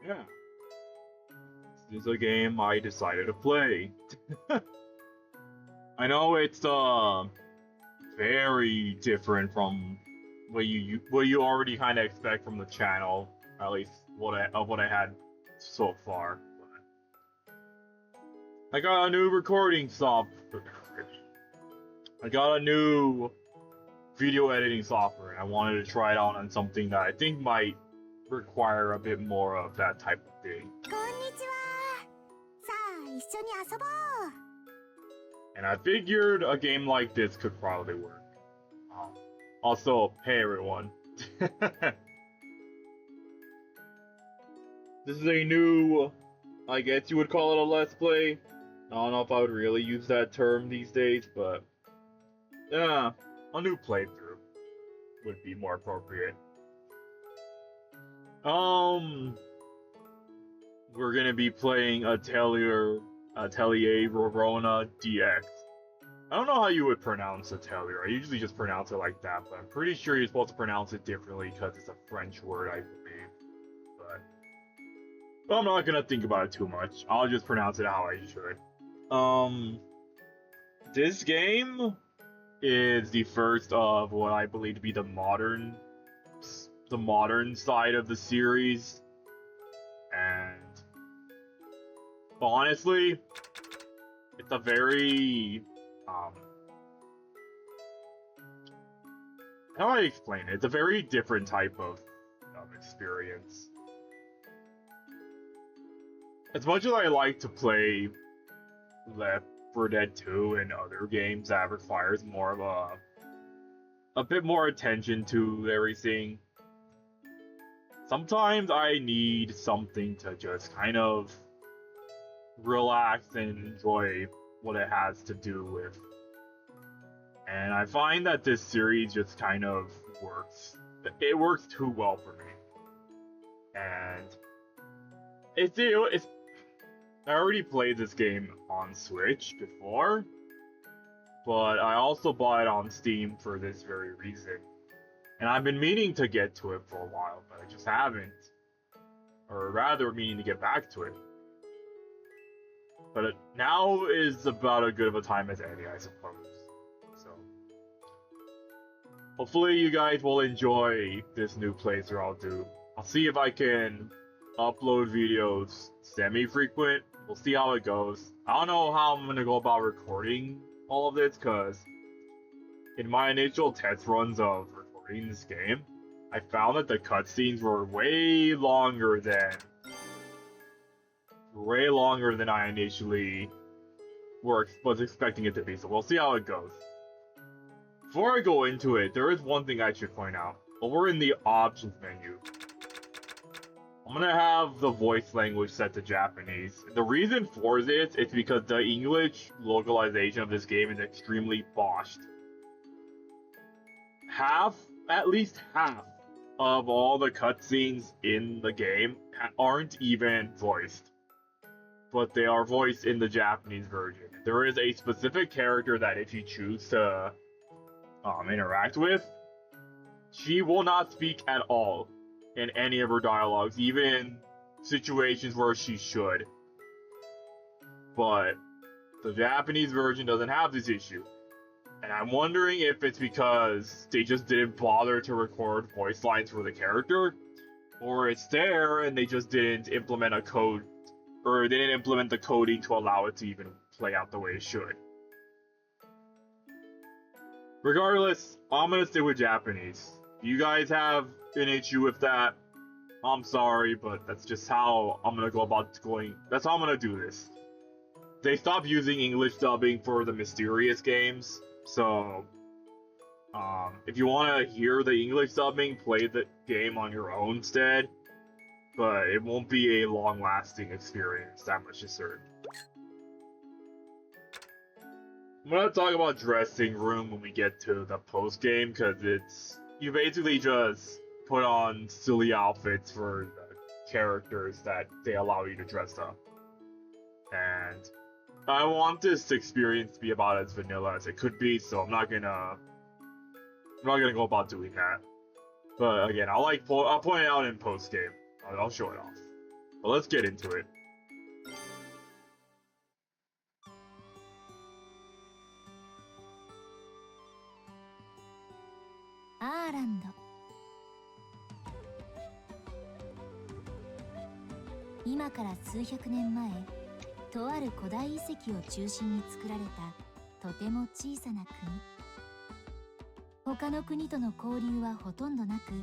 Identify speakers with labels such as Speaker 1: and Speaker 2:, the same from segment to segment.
Speaker 1: Yeah, this is a game I decided to play. I know it's very different from what you already kind of expect from the channel, at least what I had so far. I got a new recording software. I got a new video editing software, and I wanted to try it out on something that I think might require a bit more of that type of thing.
Speaker 2: こんにちは。さあ、一緒に遊ぼう。
Speaker 1: And I figured a game like this could probably work. Also, hey everyone. This is a new, I guess you would call it a Let's Play. I don't know if I would really use that term these days, but yeah, a new playthrough would be more appropriate. We're gonna be playing Atelier Rorona DX. I don't know how you would pronounce Atelier. I usually just pronounce it like that, but I'm pretty sure you're supposed to pronounce it differently because it's a French word, I believe. But I'm not gonna think about it too much. I'll just pronounce it how I should. This game is the first of what I believe to be the modern side of the series, and honestly, it's a very how do I explain it? It's a very different type of experience. As much as I like to play Left 4 Dead 2 and other games that requires more of a bit more attention to everything, sometimes I need something to just kind of relax and enjoy what it has to do with. And I find that this series just kind of works. It works too well for me. And it's I already played this game on Switch before, but I also bought it on Steam for this very reason. And I've been meaning to get to it for a while, but I just haven't. Or rather, meaning to get back to it. But now is about as good of a time as any, I suppose. So, hopefully you guys will enjoy this new playthrough I'll do. I'll see if I can upload videos semi-frequent. We'll see how it goes. I don't know how I'm gonna go about recording all of this, because in my initial test runs of recording this game, I found that the cutscenes were way longer than I initially was expecting it to be, so we'll see how it goes. Before I go into it, there is one thing I should point out. Over in the options menu, I'm gonna have the voice language set to Japanese. The reason for this is because the English localization of this game is extremely botched. At least half of all the cutscenes in the game aren't even voiced, but they are voiced in the Japanese version. There is a specific character that if you choose to interact with, she will not speak at all in any of her dialogues, even situations where she should. But the Japanese version doesn't have this issue. And I'm wondering if it's because they just didn't bother to record voice lines for the character, or it's there and they just didn't implement a code, or they didn't implement the coding to allow it to even play out the way it should. Regardless, I'm gonna stick with Japanese. You guys have an issue with that, I'm sorry, but that's just how I'm gonna go about going. That's how I'm gonna do this. They stopped using English dubbing for the Mysterious games, so if you want to hear the English dubbing, play the game on your own instead, but it won't be a long-lasting experience, that much is certain. I'm gonna talk about dressing room when we get to the post-game, because you basically just put on silly outfits for the characters that they allow you to dress up. And I want this experience to be about as vanilla as it could be, so I'm not gonna go about doing that. But again, I'll point it out in post game. I'll show it off. But let's get into it.
Speaker 2: Ireland. 今から数百年前、とある古代遺跡を中心に作られたとても小さな国。他の国との交流はほとんどなく、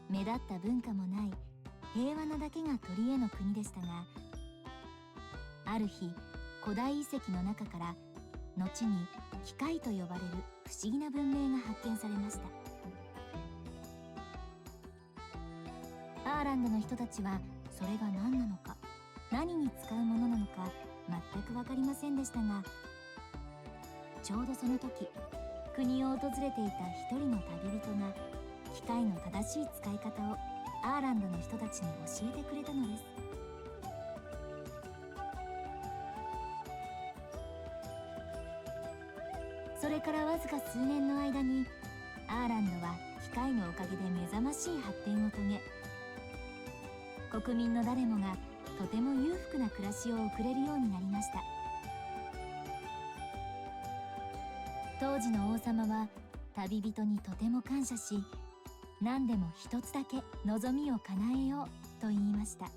Speaker 2: 目立った文化もない平和なだけが取り柄の国でしたが、ある日古代遺跡の中から後に機械と呼ばれる不思議な文明が発見されました。アーランドの人たちはそれが何なのか、何に使うものなのか全く分かりませんでしたが、ちょうどその時国を訪れていた一人の旅人が機械の正しい使い方をアーランドの人たちに教えてくれたのです。それからわずか数年の間にアーランドは機械のおかげで目覚ましい発展を遂げ、国民の誰もがとても裕福な暮らしを送れるようになりました。当時の王様は旅人にとても感謝し、何でも一つだけ望みを叶えようと言いました。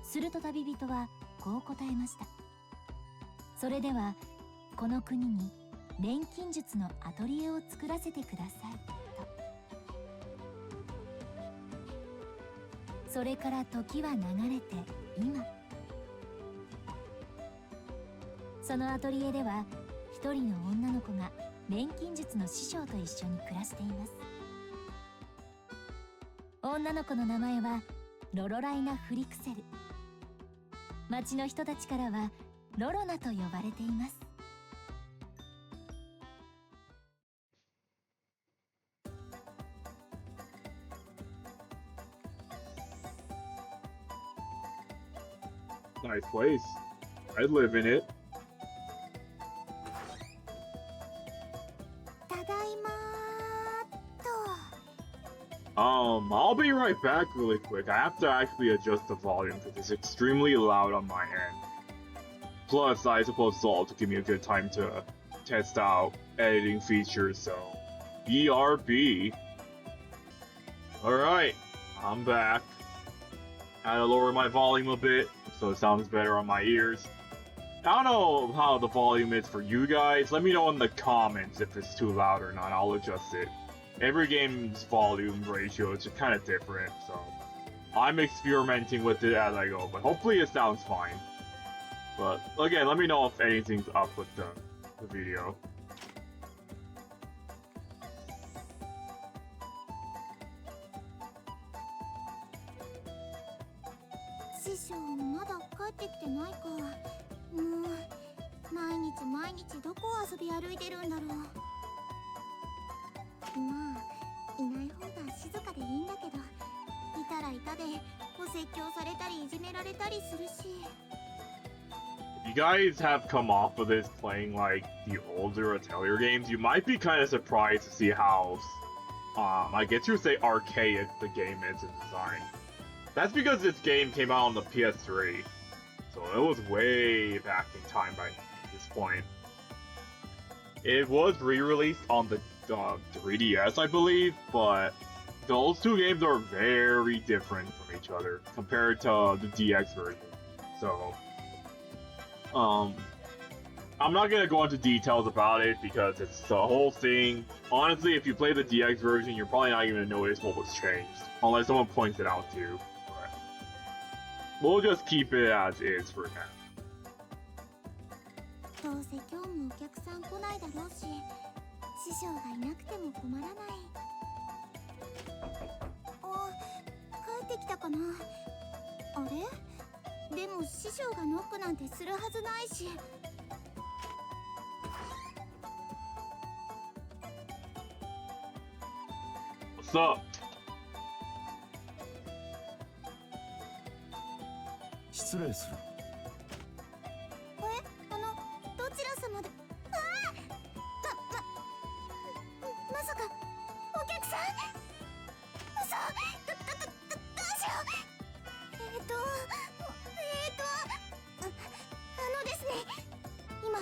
Speaker 2: すると旅人はこう答えました。それではこの国に錬金術のアトリエを作らせてくださいと。それから時は流れて今、そのアトリエでは一人の女の子が錬金術の師匠と一緒に暮らしています。女の子の名前はロロライナ・フリクセル。町の人たちからはロロナと呼ばれています。
Speaker 1: Nice place. I'd live in it.
Speaker 2: ただいまーと。
Speaker 1: I'll be right back really quick. I have to actually adjust the volume because it's extremely loud on my end. Plus, I suppose it's all to give me a good time to test out editing features, so BRB. Alright, I'm back. Had to lower my volume a bit so it sounds better on my ears. I don't know how the volume is for you guys. Let me know in the comments if it's too loud or not. I'll adjust it. Every game's volume ratio is just kind of different, so I'm experimenting with it as I go, but hopefully it sounds fine. But again, let me know if anything's up with the video.
Speaker 2: 師匠まだ帰ってきてないか。もう毎日どこを遊び歩いてるんだろう。まあいない方が静かでいいんだけど、いたらいたでお説教されたりいじめられたりするし。
Speaker 1: You guys have come off of this playing like the older Atelier games, you might be kind of surprised to see how, I guess you would say archaic the game is in design. That's because this game came out on the PS3, so it was way back in time by this point. It was re-released on the 3DS, I believe, but those two games are very different from each other compared to the DX version. So, I'm not gonna go into details about it because it's the whole thing. Honestly, if you play the DX version, you're probably not even gonna notice what was changed, unless someone points it out to you. But we'll just keep it as is for now.
Speaker 2: どうせ今日もお客さん来ないだろうし、師匠がいなくても困らない。あ、帰ってきたかな。あれ？でも師匠がノックなんてするはずないし。
Speaker 1: What's up?
Speaker 3: 失礼する。
Speaker 2: どちら様で。まさかお客さん。嘘。どうしよう。ですね、今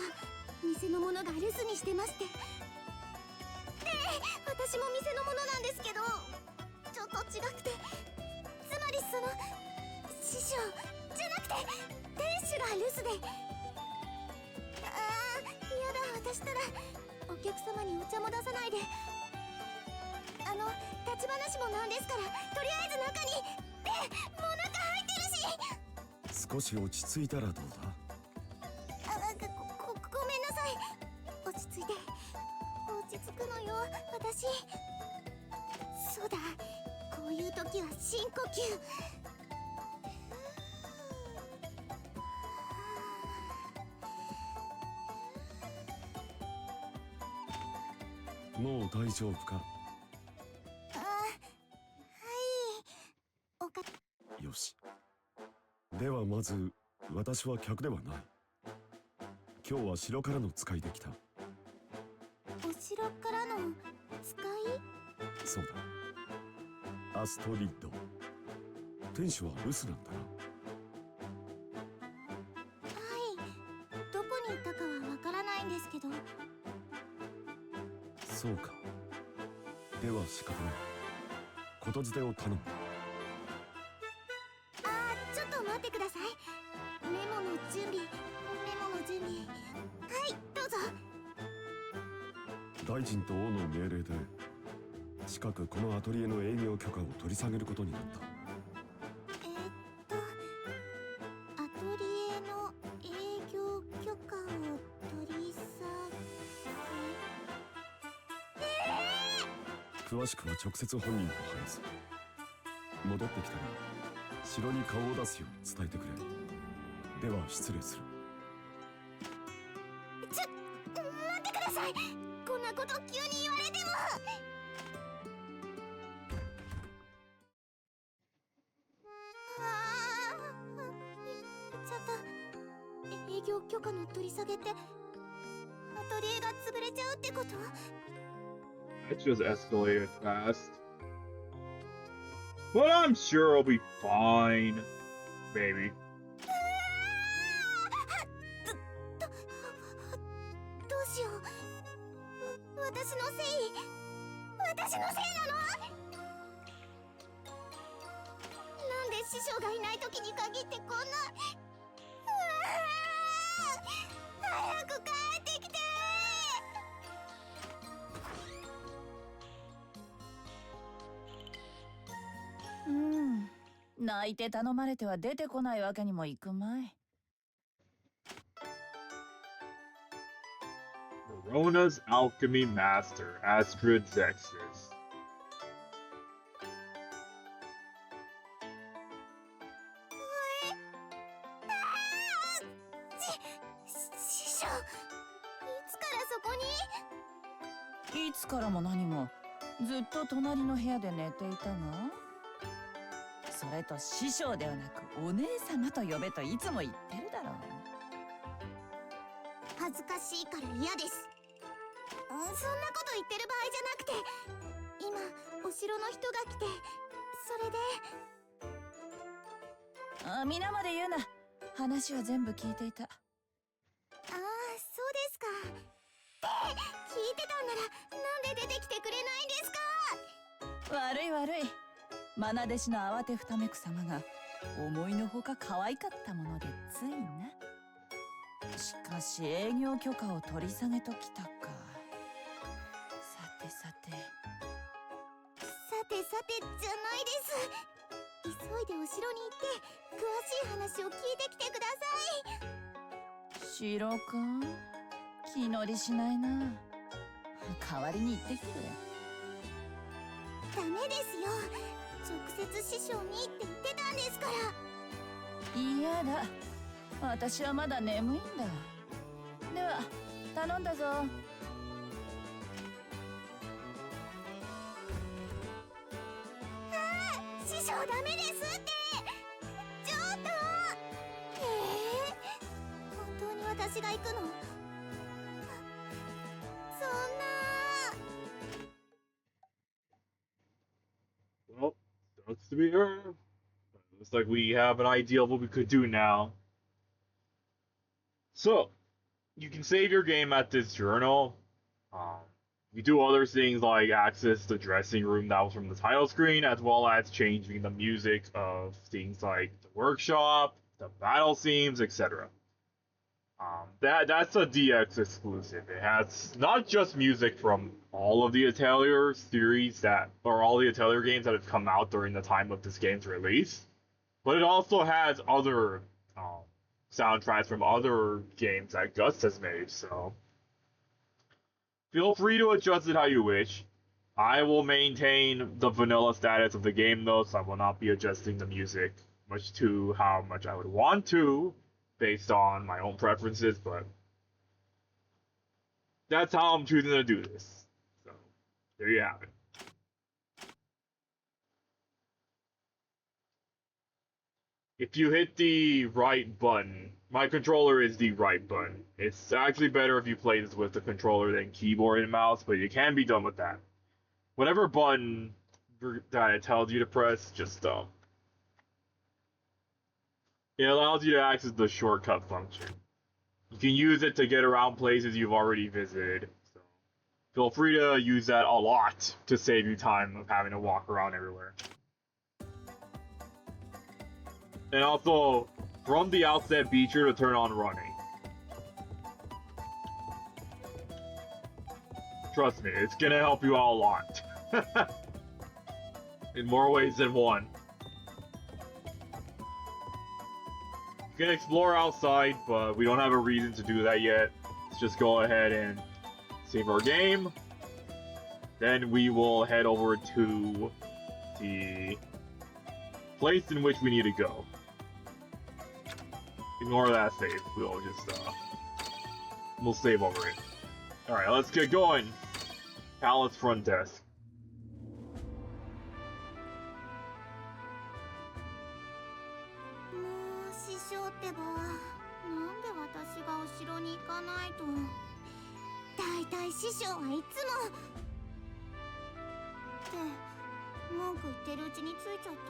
Speaker 2: 店の者が留守にしてまして。私も店の者なんですけど、ちょっと違くて、つまり師匠じゃなくて店主が留守で。やだ、私ったらお客様にお茶も出さないで。立ち話もなんですから、とりあえず中に。もう中入ってるし。
Speaker 3: 少し落ち着いたらどうだ。
Speaker 2: ごめんなさい。落ち着いて。落ち着くのよ、私。そうだ、こういう時は深呼吸。
Speaker 3: もう大丈夫か。よし。ではまず私は客ではない。今日は城からの使いできた。
Speaker 2: お城からの使い？
Speaker 3: そうだ。アストリッド。店主は留守なんだな。
Speaker 2: はい。どこに行ったかはわからないんですけど。
Speaker 3: そうか。では仕方ない。ことづてを頼む。
Speaker 2: ちょっと待ってください。メモの準備。はい、どうぞ。
Speaker 3: 大臣と王の命令で近くこのアトリエの営業許可を取り下げることになった。
Speaker 2: アトリエの営業許可を取り下げ。
Speaker 3: 詳しくは直接本人と話す。戻ってきたら城に顔を出すように伝えてくれ。では失礼する。
Speaker 2: 待ってください。こんなこと急に言われても。ちょっと営業許可の取り下げってアトリエが潰れちゃうってこと？
Speaker 1: It just escalated fast. But I'm sure it'll be fine. Maybe.
Speaker 2: どうしよう。私のせいなの？なんで師匠がいない時に限ってこんな。早く帰ってきて。
Speaker 4: 泣いて頼まれては出てこないわけにもいくまい。
Speaker 1: Rorona's alchemy master, Astrid Zexis.
Speaker 2: 師匠、いつからそこに？
Speaker 4: いつからも何もずっと隣の部屋で寝ていたが、それと師匠ではなくお姉様と呼べといつも言ってるだろう。
Speaker 2: 恥ずかしいから嫌です。そんなこと言ってる場合じゃなくて、今お城の人が来て、それで。
Speaker 4: 皆まで言うな。話は全部聞いていた。
Speaker 2: ああ、そうですか。聞いてたんならなんで出てきてくれないんですか。
Speaker 4: 悪い悪い。愛弟子の慌てふためく様が思いのほか可愛かったものでついな。しかし営業許可を取り下げときたか。さてさて。
Speaker 2: さてさてじゃないです。急いでお城に行って詳しい話を聞いてきてください。
Speaker 4: 城か。気乗りしないな。代わりに行ってきてくれ。
Speaker 2: ダメですよ。直接師匠にって言ってたんですから。
Speaker 4: 嫌だ。私はまだ眠いんだ。では頼んだぞ。
Speaker 2: 師匠ダメですって。ちょっと。本当に私が行くの？そんな。
Speaker 1: Well, sucks to be her. Looks like we have an idea of what we could do now. So, you can save your game at this journal. You do other things like access the dressing room that was from the title screen, as well as changing the music of things like the workshop, the battle themes, etc. That's a DX exclusive. It has not just music from all of the Atelier series or all the Atelier games that have come out during the time of this game's release, but it also has other soundtracks from other games that Gus has made. So feel free to adjust it how you wish. I will maintain the vanilla status of the game though, so I will not be adjusting the music much to how much I would want to, based on my own preferences, but that's how I'm choosing to do this. So, there you have it. If you hit the right button, my controller is the right button. It's actually better if you play this with the controller than keyboard and mouse, but you can be done with that. Whatever button that it tells you to press, just it allows you to access the shortcut function. You can use it to get around places you've already visited. So feel free to use that a lot to save you time of having to walk around everywhere. And also, from the outset, be sure to turn on running. Trust me, it's gonna help you out a lot. In more ways than one. You can explore outside, but we don't have a reason to do that yet. Let's just go ahead and save our game. Then we will head over to the place in which we need to go. Ignore that save. We'll save over it. Alright, let's get going. Palace front desk.
Speaker 2: 師匠ってば、なんで私がお城に行かないと。だいたい師匠はいつもって文句言ってるうちについちゃった。考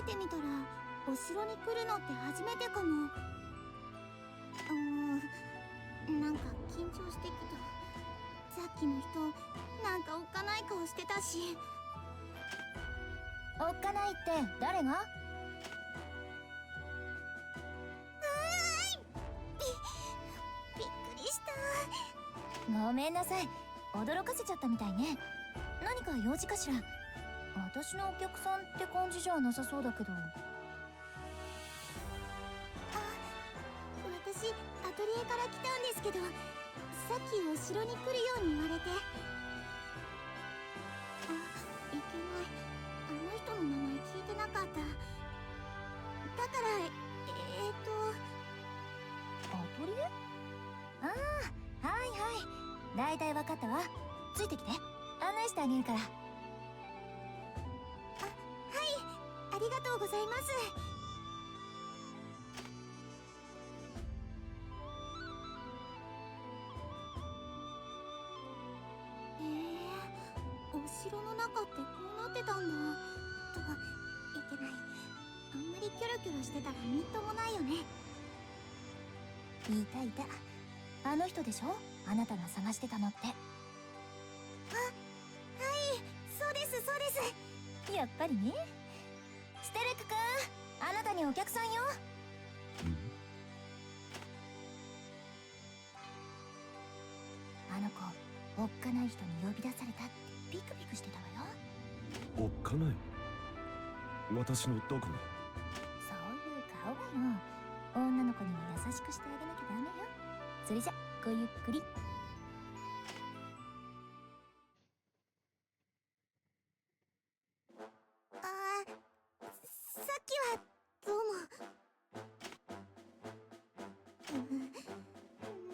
Speaker 2: えてみたらお城に来るのって初めてかも。なんか緊張してきた。さっきの人なんかおっかない顔してたし。
Speaker 5: おっかないって誰が？
Speaker 2: びっくりした。
Speaker 5: ごめんなさい、驚かせちゃったみたいね。何か用事かしら？私のお客さんって感じじゃなさそうだけど。
Speaker 2: 私アトリエから来たんですけど、さっきお城に来るように言われて。いけない、あの人の名前聞いてなかった。だから
Speaker 5: アトリエ？ああ、はいはい、だいたい分かったわ。ついてきて、案内してあげるから。はい、
Speaker 2: ありがとうございます。お城の中ってこうなってたんだ。といけない。
Speaker 5: あんまりキョロキョロしてたらみっともないよね。いたいた、あの人でしょ、あなたが探してたのって。あ、はい、そうですそうです。やっぱりね。ステルクくん、あなたにお客さんよ。あの子、おっかない人に呼び出されたってピクピクしてたわよ。
Speaker 3: おっかない？私のどこが？
Speaker 5: そういう顔がよ。女の子にも優しくしてあげなきゃダメよ。それじゃ、ごゆっくり。さっきはどうも。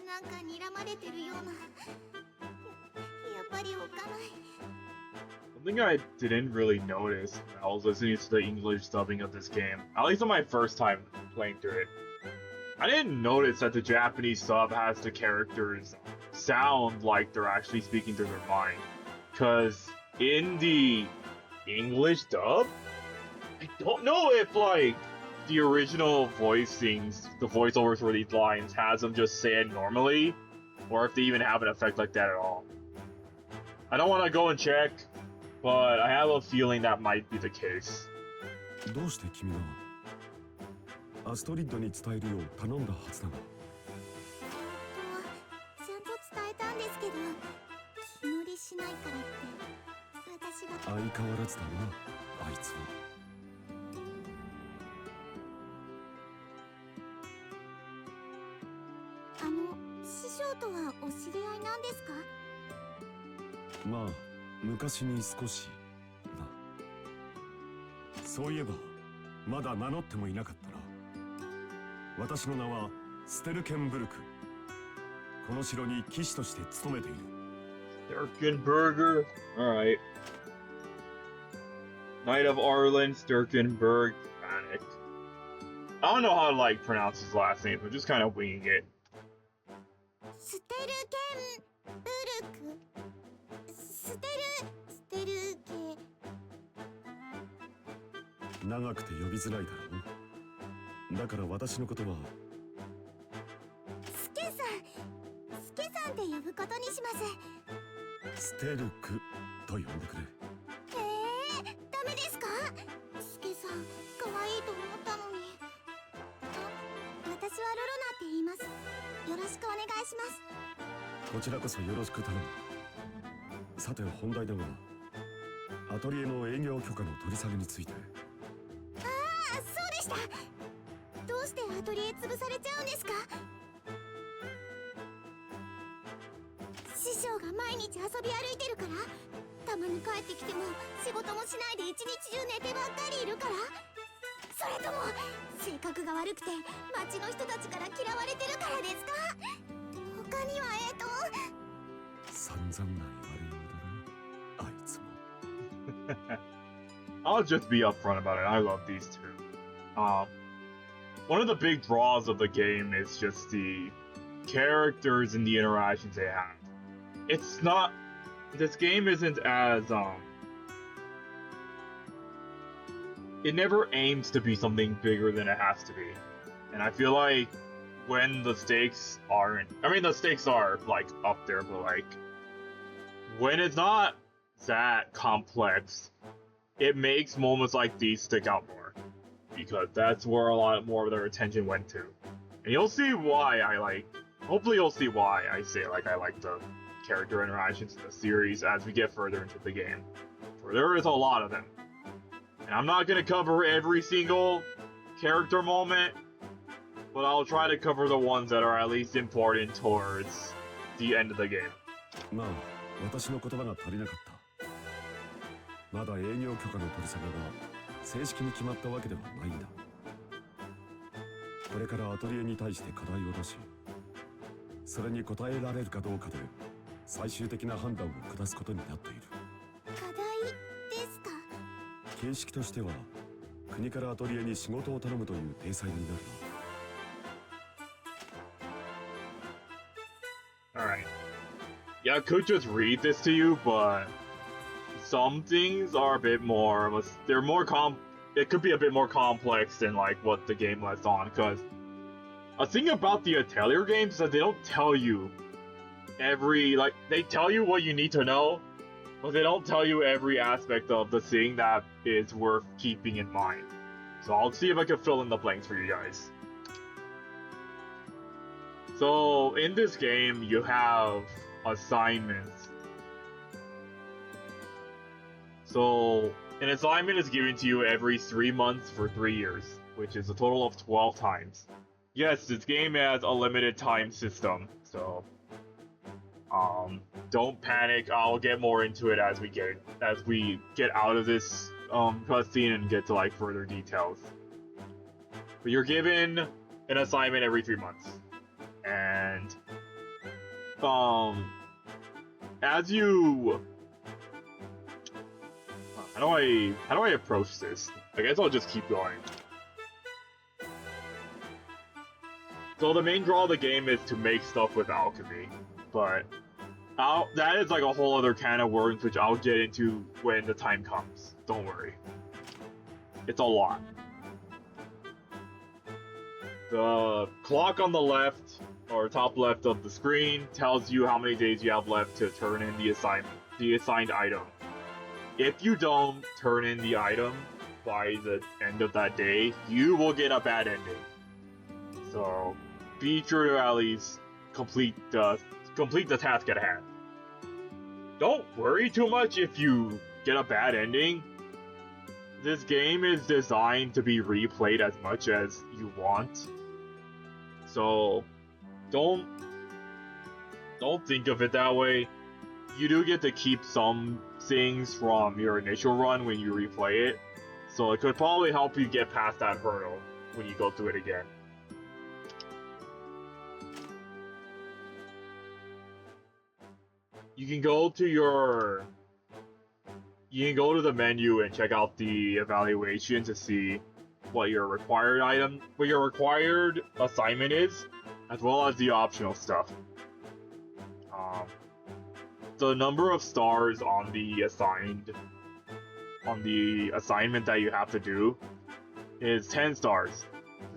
Speaker 5: なんか睨まれてるような。やっぱりおっかない。
Speaker 1: Something I didn't really notice when I was listening to the English dubbing of this game, at least on my first time playing through it. I didn't notice that the Japanese sub has the characters sound like they're actually speaking through their mind. Because in the English dub, I don't know if, like, the original voicings, the voiceovers for these lines has them just say it normally, or if they even have an effect like that at all. I don't want to go and check, but I have a feeling that might be the case.
Speaker 3: どうして君がアストリッドに伝えるよう頼んだはずだが。
Speaker 5: ちゃんと伝えたんですけど、気乗りしないからって私が。
Speaker 3: 相変わらずだな、あいつは。
Speaker 5: 師匠とはお知り合いなんですか？
Speaker 3: まあ、昔に少しな。そういえばまだ名乗ってもいなかったな。私の名はステルケンブルク。この城に騎士として勤めている。
Speaker 1: Sturkenberger? Alright. Knight of Arlen, Sturkenberg, Panic. I don't know how to, like, pronounce his last name, but just kind of winging it.
Speaker 5: ステルケンブルク。ステルケ。
Speaker 3: 長くて呼びづらいだろう。だから私のことは
Speaker 5: スケさんって呼ぶことにします。
Speaker 3: ステルクと呼んでくれ。
Speaker 5: ダメですか？スケさん、可愛いと思ったのに。私はロロナって言います。よろしくお願いします。
Speaker 3: こちらこそよろしく頼む。さて本題だが、アトリエの営業許可の取り下げについて。
Speaker 5: そうでした。どうしてアトリエ潰されちゃうんですか？師匠が毎日遊び歩いてるから？たまに帰ってきても仕事もしないで一日中寝てばっかりいるから？それとも性格が悪くて町の人たちから嫌われてるからですか？他には
Speaker 3: 散々な言われようだな、あいつも。
Speaker 1: I'll just be upfront about it. I love these two. One of the big draws of the game is just the characters and the interactions they have. It's not. This game isn't as it never aims to be something bigger than it has to be, and I feel like when the stakes aren't. I mean, the stakes are like up there, but like when it's not that complex, it makes moments like these stick out more, because that's where a lot more of their attention went to. And you'll see why hopefully you'll see why I say like I like the character interactions in the series as we get further into the game. For there is a lot of them. And I'm not gonna cover every single character moment, but I'll try to cover the ones that are at least important towards the end of the game.
Speaker 3: まあ、私の言葉が足りなかった。まだ営業許可の取り下げが正式に決まったわけではないんだ。これからアトリエに対して課題を出し、それに応えられるかどうかで最終的な判断を下すことになっている。
Speaker 5: 課題ですか？
Speaker 3: 形式としては国からアトリエに仕事を頼むという体裁になる
Speaker 1: な。Alright. Yeah, I could just read this to you, but some things are a bit more. They're more it could be a bit more complex than like what the game lets on. Because a thing about the Atelier games is that they don't tell you they tell you what you need to know, but they don't tell you every aspect of the thing that is worth keeping in mind. So I'll see if I can fill in the blanks for you guys. So in this game, you have assignments. So an assignment is given to you every 3 months for 3 years, which is a total of 12 times. Yes, this game has a limited time system, so don't panic. I'll get more into it as we get out of this cutscene and get to like further details. But you're given an assignment every 3 months, and as you how do I approach this? I guess I'll just keep going. So the main draw of the game is to make stuff with alchemy, but that is like a whole other can of worms which I'll get into when the time comes. Don't worry. It's a lot. The clock on the left, or top left of the screen, tells you how many days you have left to turn in the assigned item. If you don't turn in the item by the end of that day, you will get a bad ending. So be sure to at least complete the task at hand. Don't worry too much if you get a bad ending. This game is designed to be replayed as much as you want. So don't think of it that way. You do get to keep some things from your initial run when you replay it, so it could probably help you get past that hurdle when you go through it again. You can go to the menu and check out the evaluation to see what your required assignment is, as well as the optional stuff. The number of stars on the assignment that you have to do is 10 stars.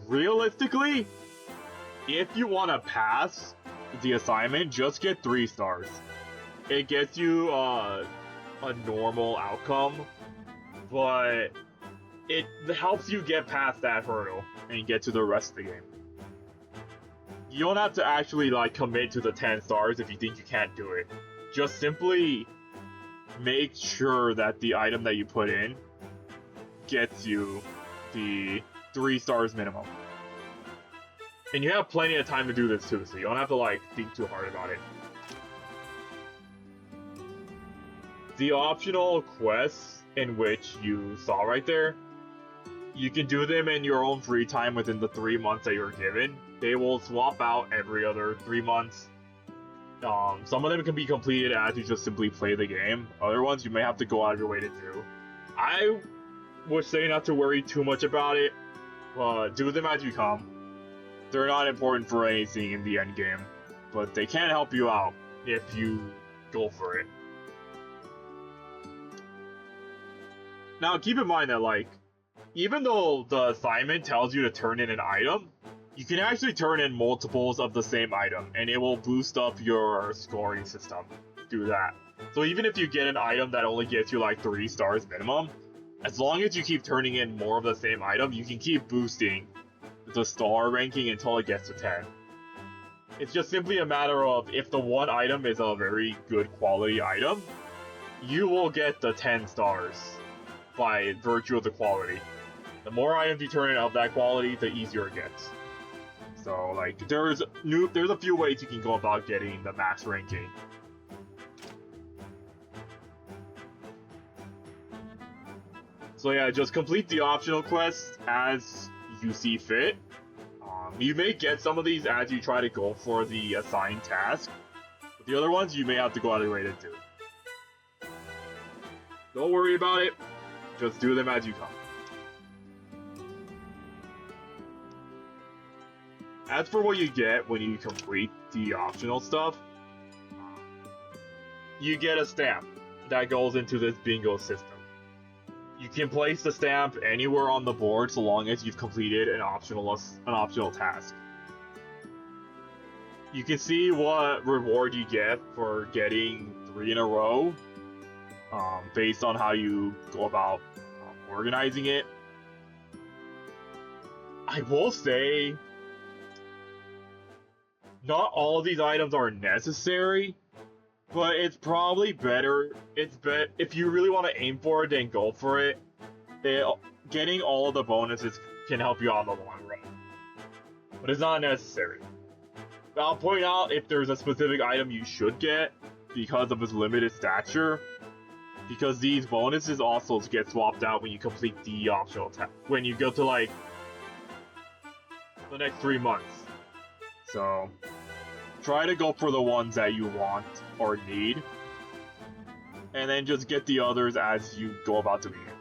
Speaker 1: Realistically, if you want to pass the assignment, just get 3 stars. It gets you a normal outcome, but it helps you get past that hurdle and get to the rest of the game. You don't have to actually like commit to the 10 stars if you think you can't do it. Just simply make sure that the item that you put in gets you the 3 stars minimum. And you have plenty of time to do this too, so you don't have to like think too hard about it. The optional quests in which you saw right there, you can do them in your own free time within the 3 months that you're given. They will swap out every other 3 months. Some of them can be completed as you just simply play the game. Other ones you may have to go out of your way to do. I would say not to worry too much about it, but do them as you come. They're not important for anything in the end game, but they can help you out if you go for it. Now keep in mind that like, even though the assignment tells you to turn in an item, you can actually turn in multiples of the same item, and it will boost up your scoring system through that. So even if you get an item that only gets you like 3 stars minimum, as long as you keep turning in more of the same item, you can keep boosting the star ranking until it gets to 10. It's just simply a matter of if the one item is a very good quality item, you will get the 10 stars by virtue of the quality. The more items you turn in of that quality, the easier it gets. So like there's a few ways you can go about getting the max ranking. So yeah, just complete the optional quests as you see fit. You may get some of these as you try to go for the assigned task, but the other ones you may have to go out of your way to do. Don't worry about it, just do them as you come. As for what you get when you complete the optional stuff, you get a stamp that goes into this bingo system. You can place the stamp anywhere on the board so long as you've completed an optional task. You can see what reward you get for getting 3 in a row, based on how you go about organizing it. I will say, not all of these items are necessary, but it's probably better. If you really want to aim for it, then go for it. Getting all of the bonuses can help you out in the long run, but it's not necessary. I'll point out if there's a specific item you should get because of its limited stature, because these bonuses also get swapped out when you complete the optional task. When you go to like the next 3 months, so try to go for the ones that you want or need, and then just get the others as you go about doing it.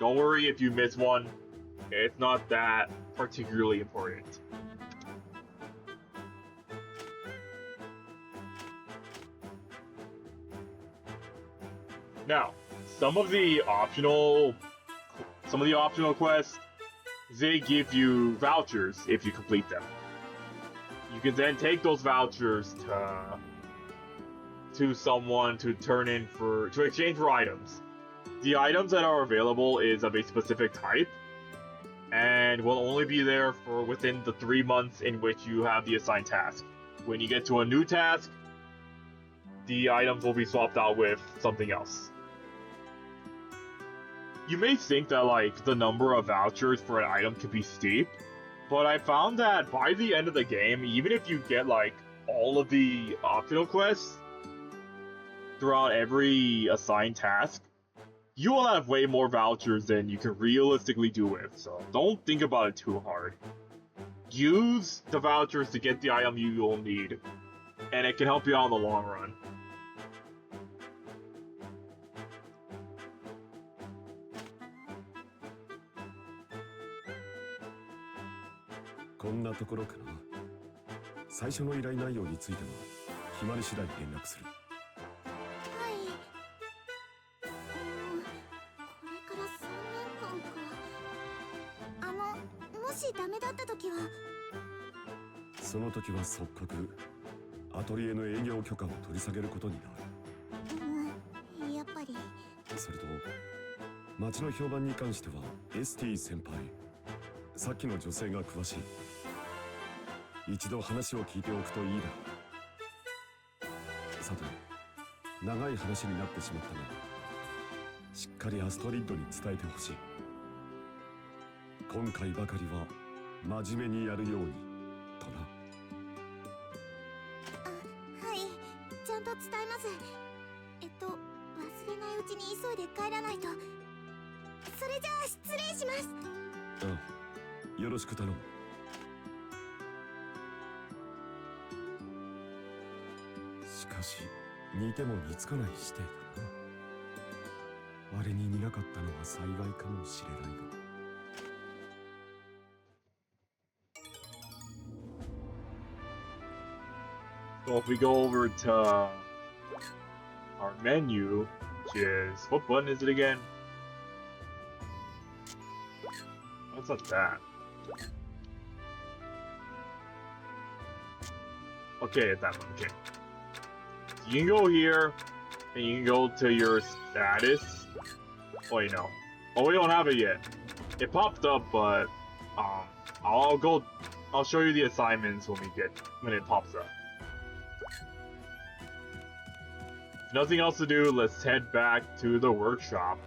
Speaker 1: Don't worry if you miss one, it's not that particularly important. Now, some of the optional quests, they give you vouchers if you complete them. You can then take those vouchers to someone to exchange for items. The items that are available is of a specific type, and will only be there for within the 3 months in which you have the assigned task. When you get to a new task, the items will be swapped out with something else. You may think that like the number of vouchers for an item could be steep, but I found that by the end of the game, even if you get like all of the optional quests throughout every assigned task, you will have way more vouchers than you can realistically do with, so don't think about it too hard. Use the vouchers to get the item you will need, and it can help you out in the long run.
Speaker 3: こんなところかな。最初の依頼内容については決まり次第連絡する。
Speaker 5: はい。これから3年間か。もしダメだった時は。
Speaker 3: その時は即刻アトリエの営業許可を取り下げることになる。
Speaker 5: やっぱり。
Speaker 3: それと町の評判に関してはエスティ先輩、さっきの女性が詳しい。一度話を聞いておくといいだろう。さて、長い話になってしまったが、しっかりアストリッドに伝えてほしい。今回ばかりは真面目にやるようにとな。
Speaker 5: はい、ちゃんと伝えます。忘れないうちに急いで帰らないと。それじゃあ失礼します。
Speaker 3: ああ、よろしく頼む。しかし似ても似つかない師弟だな。あれに似なかったのは幸いかもしれないが。
Speaker 1: So if we go over to our menu, which is, what button is it again? What's not that? Okay, it's that one, okay. You can go here, and you can go to your status. Wait, no. Oh, we don't have it yet. It popped up, but, I'll show you the assignments when it pops up. If nothing else to do, let's head back to the workshop.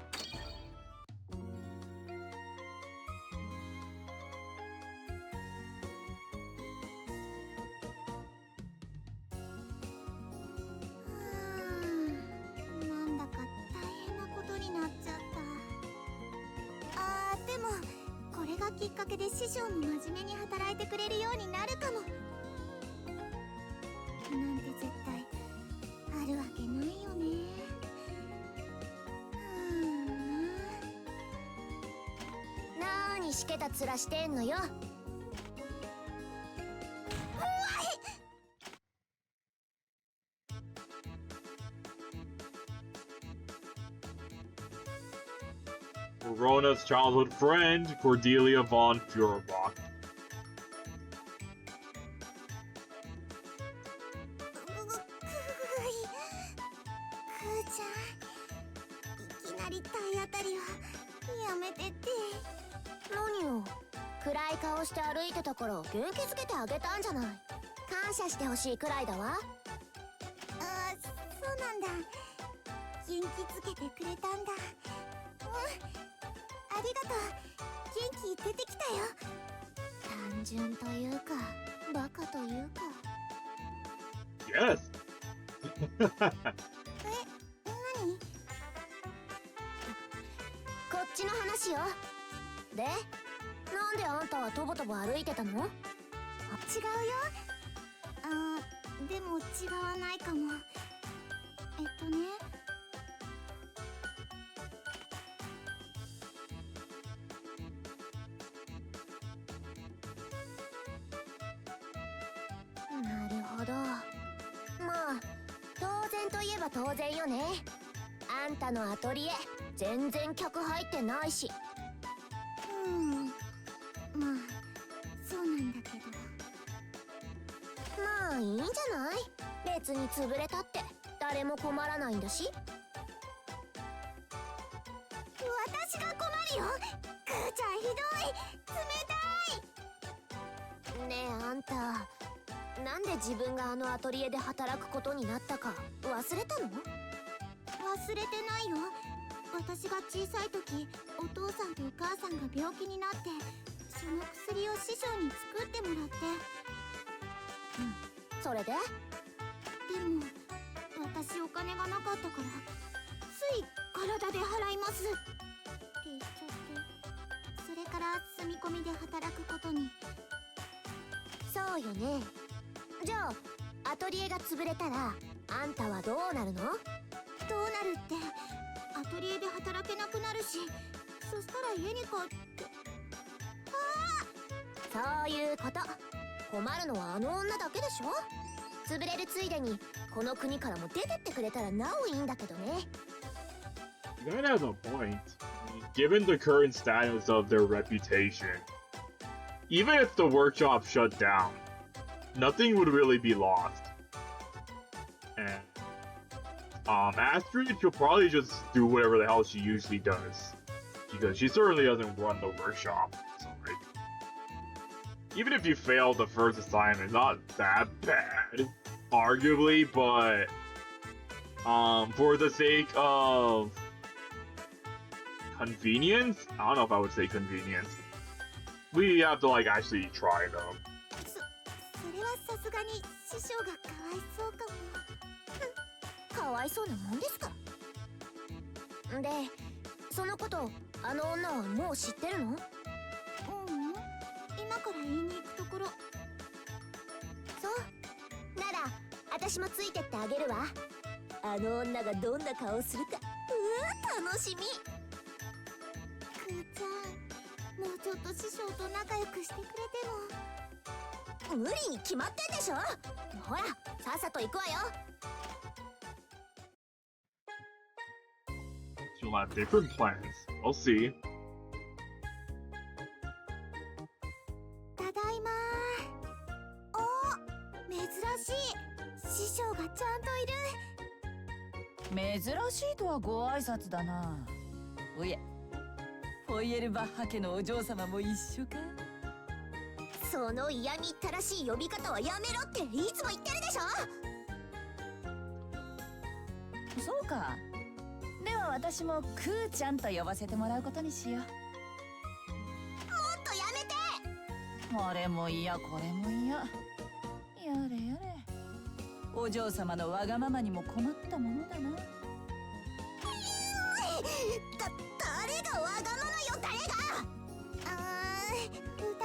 Speaker 1: Rorona's childhood friend, Cordelia von Feuerbach.
Speaker 5: いきなり体当たりはやめてって。何よ、暗い顔して歩いてたから元気づけてあげたんじゃない。感謝してほしいくらいだわ。あ、そうなんだ。元気づけてくれたんだ。ありがとう。元気出てきたよ。単純というかバカというか。
Speaker 1: Yes.
Speaker 5: 何？こっちの話よ。で、なんであんたはとぼとぼ歩いてたの？違うよ。でも違わないかも。なるほど。まあ当然といえば当然よね。あんたのアトリエ全然客入ってないし。まあそうなんだけど。まあいいんじゃない。別に潰れたって誰も困らないんだし。私が困るよ。くーちゃんひどい。冷たい。ねえあんた、なんで自分があのアトリエで働くことになったか忘れたの？忘れてないよ。私が小さい時、お父さんとお母さんが病気になって、その薬を師匠に作ってもらって。それで？でも私お金がなかったから、つい体で払いますって言っちゃって、それから住み込みで働くことに。そうよね。じゃあアトリエが潰れたらあんたはどうなるの？どうなるって、アトリエで働けなくなるし、そしたら家に帰って。そういうこと。困るのはあの女だけでしょ。潰れるついでにこの国からも出てってくれたらなおいいんだけどね。
Speaker 1: You kind of have a point. Given the current status of their reputation, even if the workshop shut down, nothing would really be lost. And Astrid, she'll probably just do whatever the hell she usually does, because she certainly doesn't run the workshop. So like, even if you fail the first assignment, not that bad, arguably, but for the sake of convenience, I don't know if I would say convenience, we have to like actually try them.
Speaker 5: それはさすがに師匠がかわいそうかも。かわいそうなもんですか。で、そのことあの女はもう知ってるの？今から言いに行くところ。そうなら私もついてってあげるわ。あの女がどんな顔するか楽しみ。くーちゃん、もうちょっと師匠と仲良くしてくれても。無理に決まってんでしょ。ほらさっさと行くわよ。
Speaker 1: She'll have different plans. We'll see.
Speaker 5: ただいまー。お、珍しい。師匠がちゃんといる。
Speaker 4: 珍しいとはご挨拶だな。おや、フォイエルバッハ家のお嬢様も一緒か？
Speaker 5: その嫌みったらしい呼び方はやめろっていつも言ってるでしょ。
Speaker 4: そうか。では私もクーちゃんと呼ばせてもらうことにしよう。もっ
Speaker 5: とやめて。
Speaker 4: あれも嫌これも嫌。やれやれ。お嬢様のわがままにも困ったものだな。
Speaker 5: 誰がわがままよ、誰が。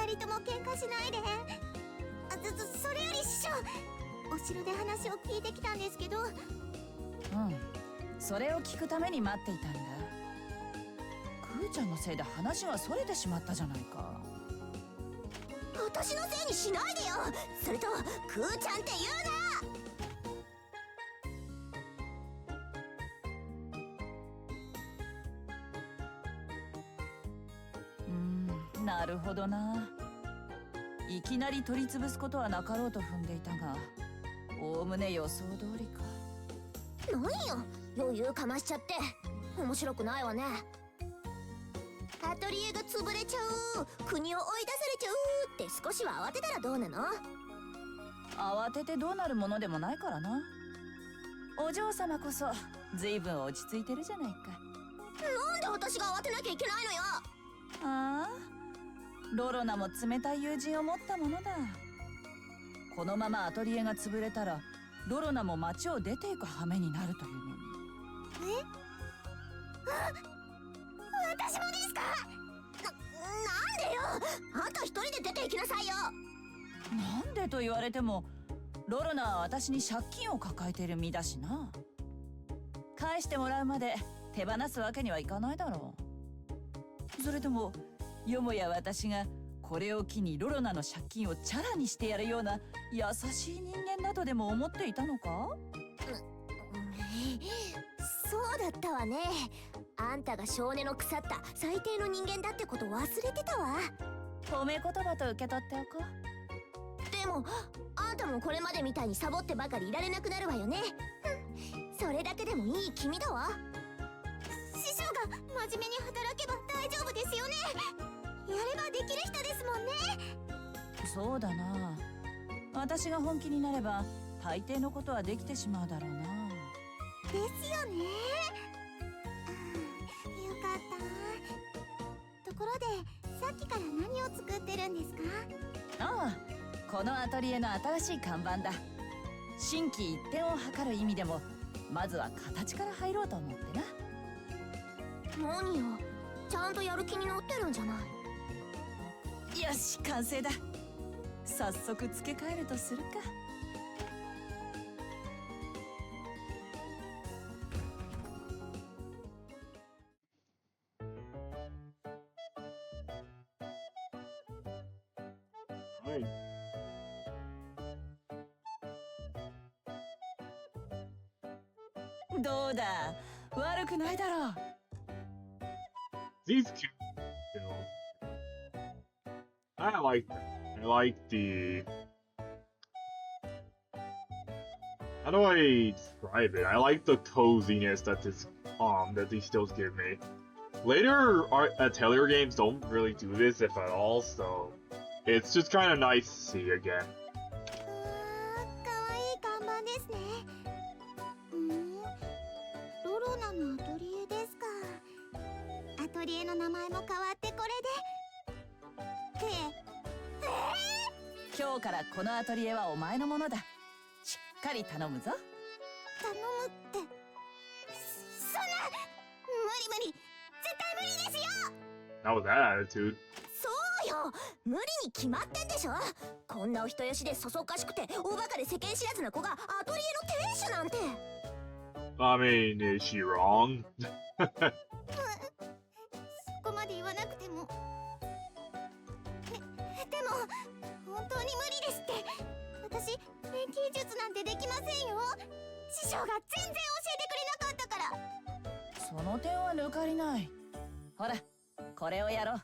Speaker 5: 二人とも喧嘩しないで。それより師匠、お城で話を聞いてきたんですけど。
Speaker 4: それを聞くために待っていたんだ。クーちゃんのせいで話はそれてしまったじゃないか。
Speaker 5: 私のせいにしないでよ。それとクーちゃんって言うな。
Speaker 4: なるほどな。いきなり取り潰すことはなかろうと踏んでいたが、おおむね予想通りか。
Speaker 5: 何よ余裕かましちゃって。面白くないわね。アトリエが潰れちゃう、国を追い出されちゃうって少しは慌てたらどうなの？
Speaker 4: 慌ててどうなるものでもないからな。お嬢様こそ随分落ち着いてるじゃないか。
Speaker 5: なんで私が慌てなきゃいけないのよ。
Speaker 4: ああ、ロロナも冷たい友人を持ったものだ。このままアトリエが潰れたらロロナも町を出ていく羽目になるというのに。
Speaker 5: 私もですか？なんでよ。あんた一人で出て行きなさいよ。
Speaker 4: なんでと言われても、ロロナは私に借金を抱えている身だしな。返してもらうまで手放すわけにはいかないだろう。それともよもや私がこれを機にロロナの借金をチャラにしてやるような優しい人間だとでも思っていたのか？
Speaker 5: そうだったわね。あんたが少年の腐った最低の人間だってこと忘れてたわ。
Speaker 4: 褒め言葉と受け取っておこう。
Speaker 5: でもあんたもこれまでみたいにサボってばかりいられなくなるわよね。それだけでもいい君だわ。師匠が真面目に働けば大丈夫ですよね。やればできる人ですもんね。
Speaker 4: そうだな。私が本気になれば大抵のことはできてしまうだろうな。
Speaker 5: ですよね。よかった。ところでさっきから何を作ってるんですか？
Speaker 4: ああ、このアトリエの新しい看板だ。心機一転を図る意味でもまずは形から入ろうと思ってな。
Speaker 5: 何よ、ちゃんとやる気に乗ってるんじゃない？
Speaker 4: よし、完成だ。早速付け替えるとするか。
Speaker 1: はい。
Speaker 4: どうだ、悪くないだろう。
Speaker 1: These cute, you know. I like them. I like the. How do I describe it? I like the coziness that these stills give me. Later Atelier games don't really do this, if at all, so it's just kind of nice to see again.
Speaker 5: かわいい看板ですね。ロロナのアトリエですか。アトリエの名前も変わってこれで。
Speaker 4: 今日からこのアトリエはお前のものだ。しっかり頼むぞ。
Speaker 5: 頼むって。そんな無理。絶対無理ですよ。
Speaker 1: Not with that attitude.
Speaker 5: そうよ、無理に決まってんでしょ。こんなお人よしでそそっかしくておバカで世間知らずな子がアトリエの店主なんて。
Speaker 1: I mean, is she wrong?
Speaker 5: そこまで言わなくても。でも本当に無理ですって。私錬金術なんてできませんよ。師匠が全然教えてくれなかったから。
Speaker 4: その点は抜かりない。ほら、これをやろう。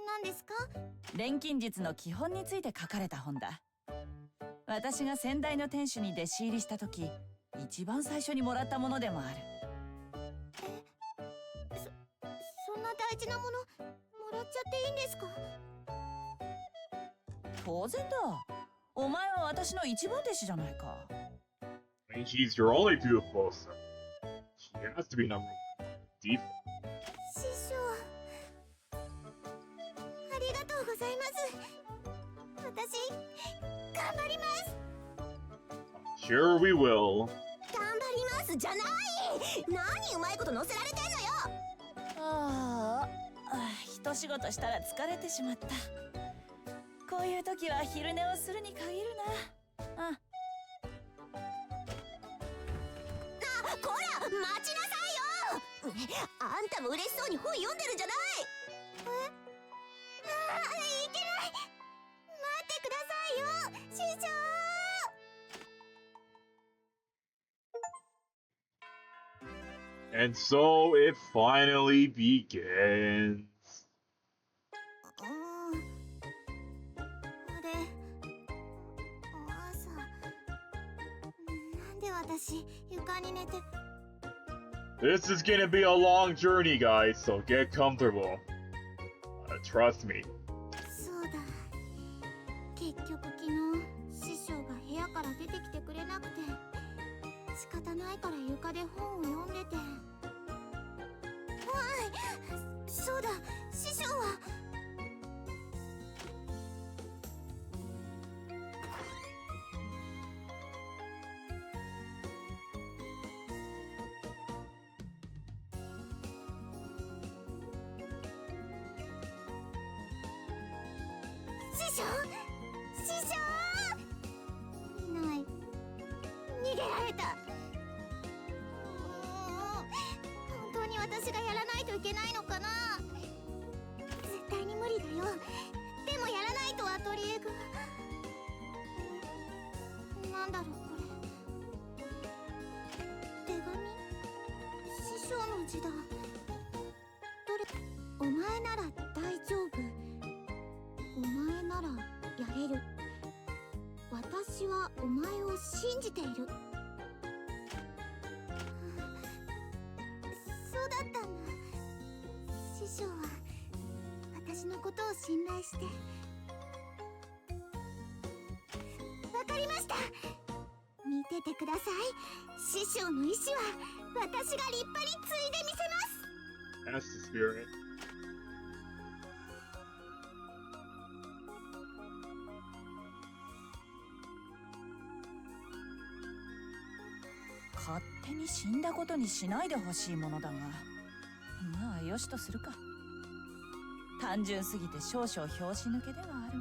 Speaker 5: 何ですか？
Speaker 4: 錬金術の基本について書かれた本だ。私が先代の店主に弟子入りした時、一番最初にもらったものでもある。
Speaker 5: そんな大事なものもらっちゃっていいんですか？
Speaker 4: 当然だ。お前は私の一番弟子じゃないか。
Speaker 1: I mean, she's your only beautiful, so she has to be number one. Default.
Speaker 5: 師匠、ありがとうございます。私頑張ります。
Speaker 1: Sure we will.
Speaker 5: 頑張りますじゃない。何うまいこと乗せられてんのよ。
Speaker 4: ああ、一仕事したら疲れてしまった。こういう時は昼寝をするに限るな。
Speaker 5: こら待ちなさいよ。あんたも嬉しそうに本読んでるんじゃない。いけない。待ってくださいよ師匠。
Speaker 1: And so it finally begins.
Speaker 5: あれ、朝、なんで私床に寝て。
Speaker 1: This is gonna be a long journey, guys, so get comfortable. Trust me.
Speaker 5: そうだ、結局昨日師匠が部屋から出てきてくれなくて、仕方ないから床で本を読んでて。そうだ、師匠は。師匠、師匠、いない。逃げられた。本当に私がやらないといけないのかな。絶対に無理だよ。でもやらないとアトリエが。なんだろうこれ。手紙？師匠の字だ。どれ？お前なら大丈夫。お前ならやれる。私はお前を信じている。そうだったんだ。師匠は私のことを信頼して。わかりました。見ててください。師匠の意志は私が立派に継いでみせます。
Speaker 1: That's the spirit.
Speaker 4: 勝手に死んだことにしないでほしいものだが、まあよしとするか。単純すぎて少々拍子抜けではある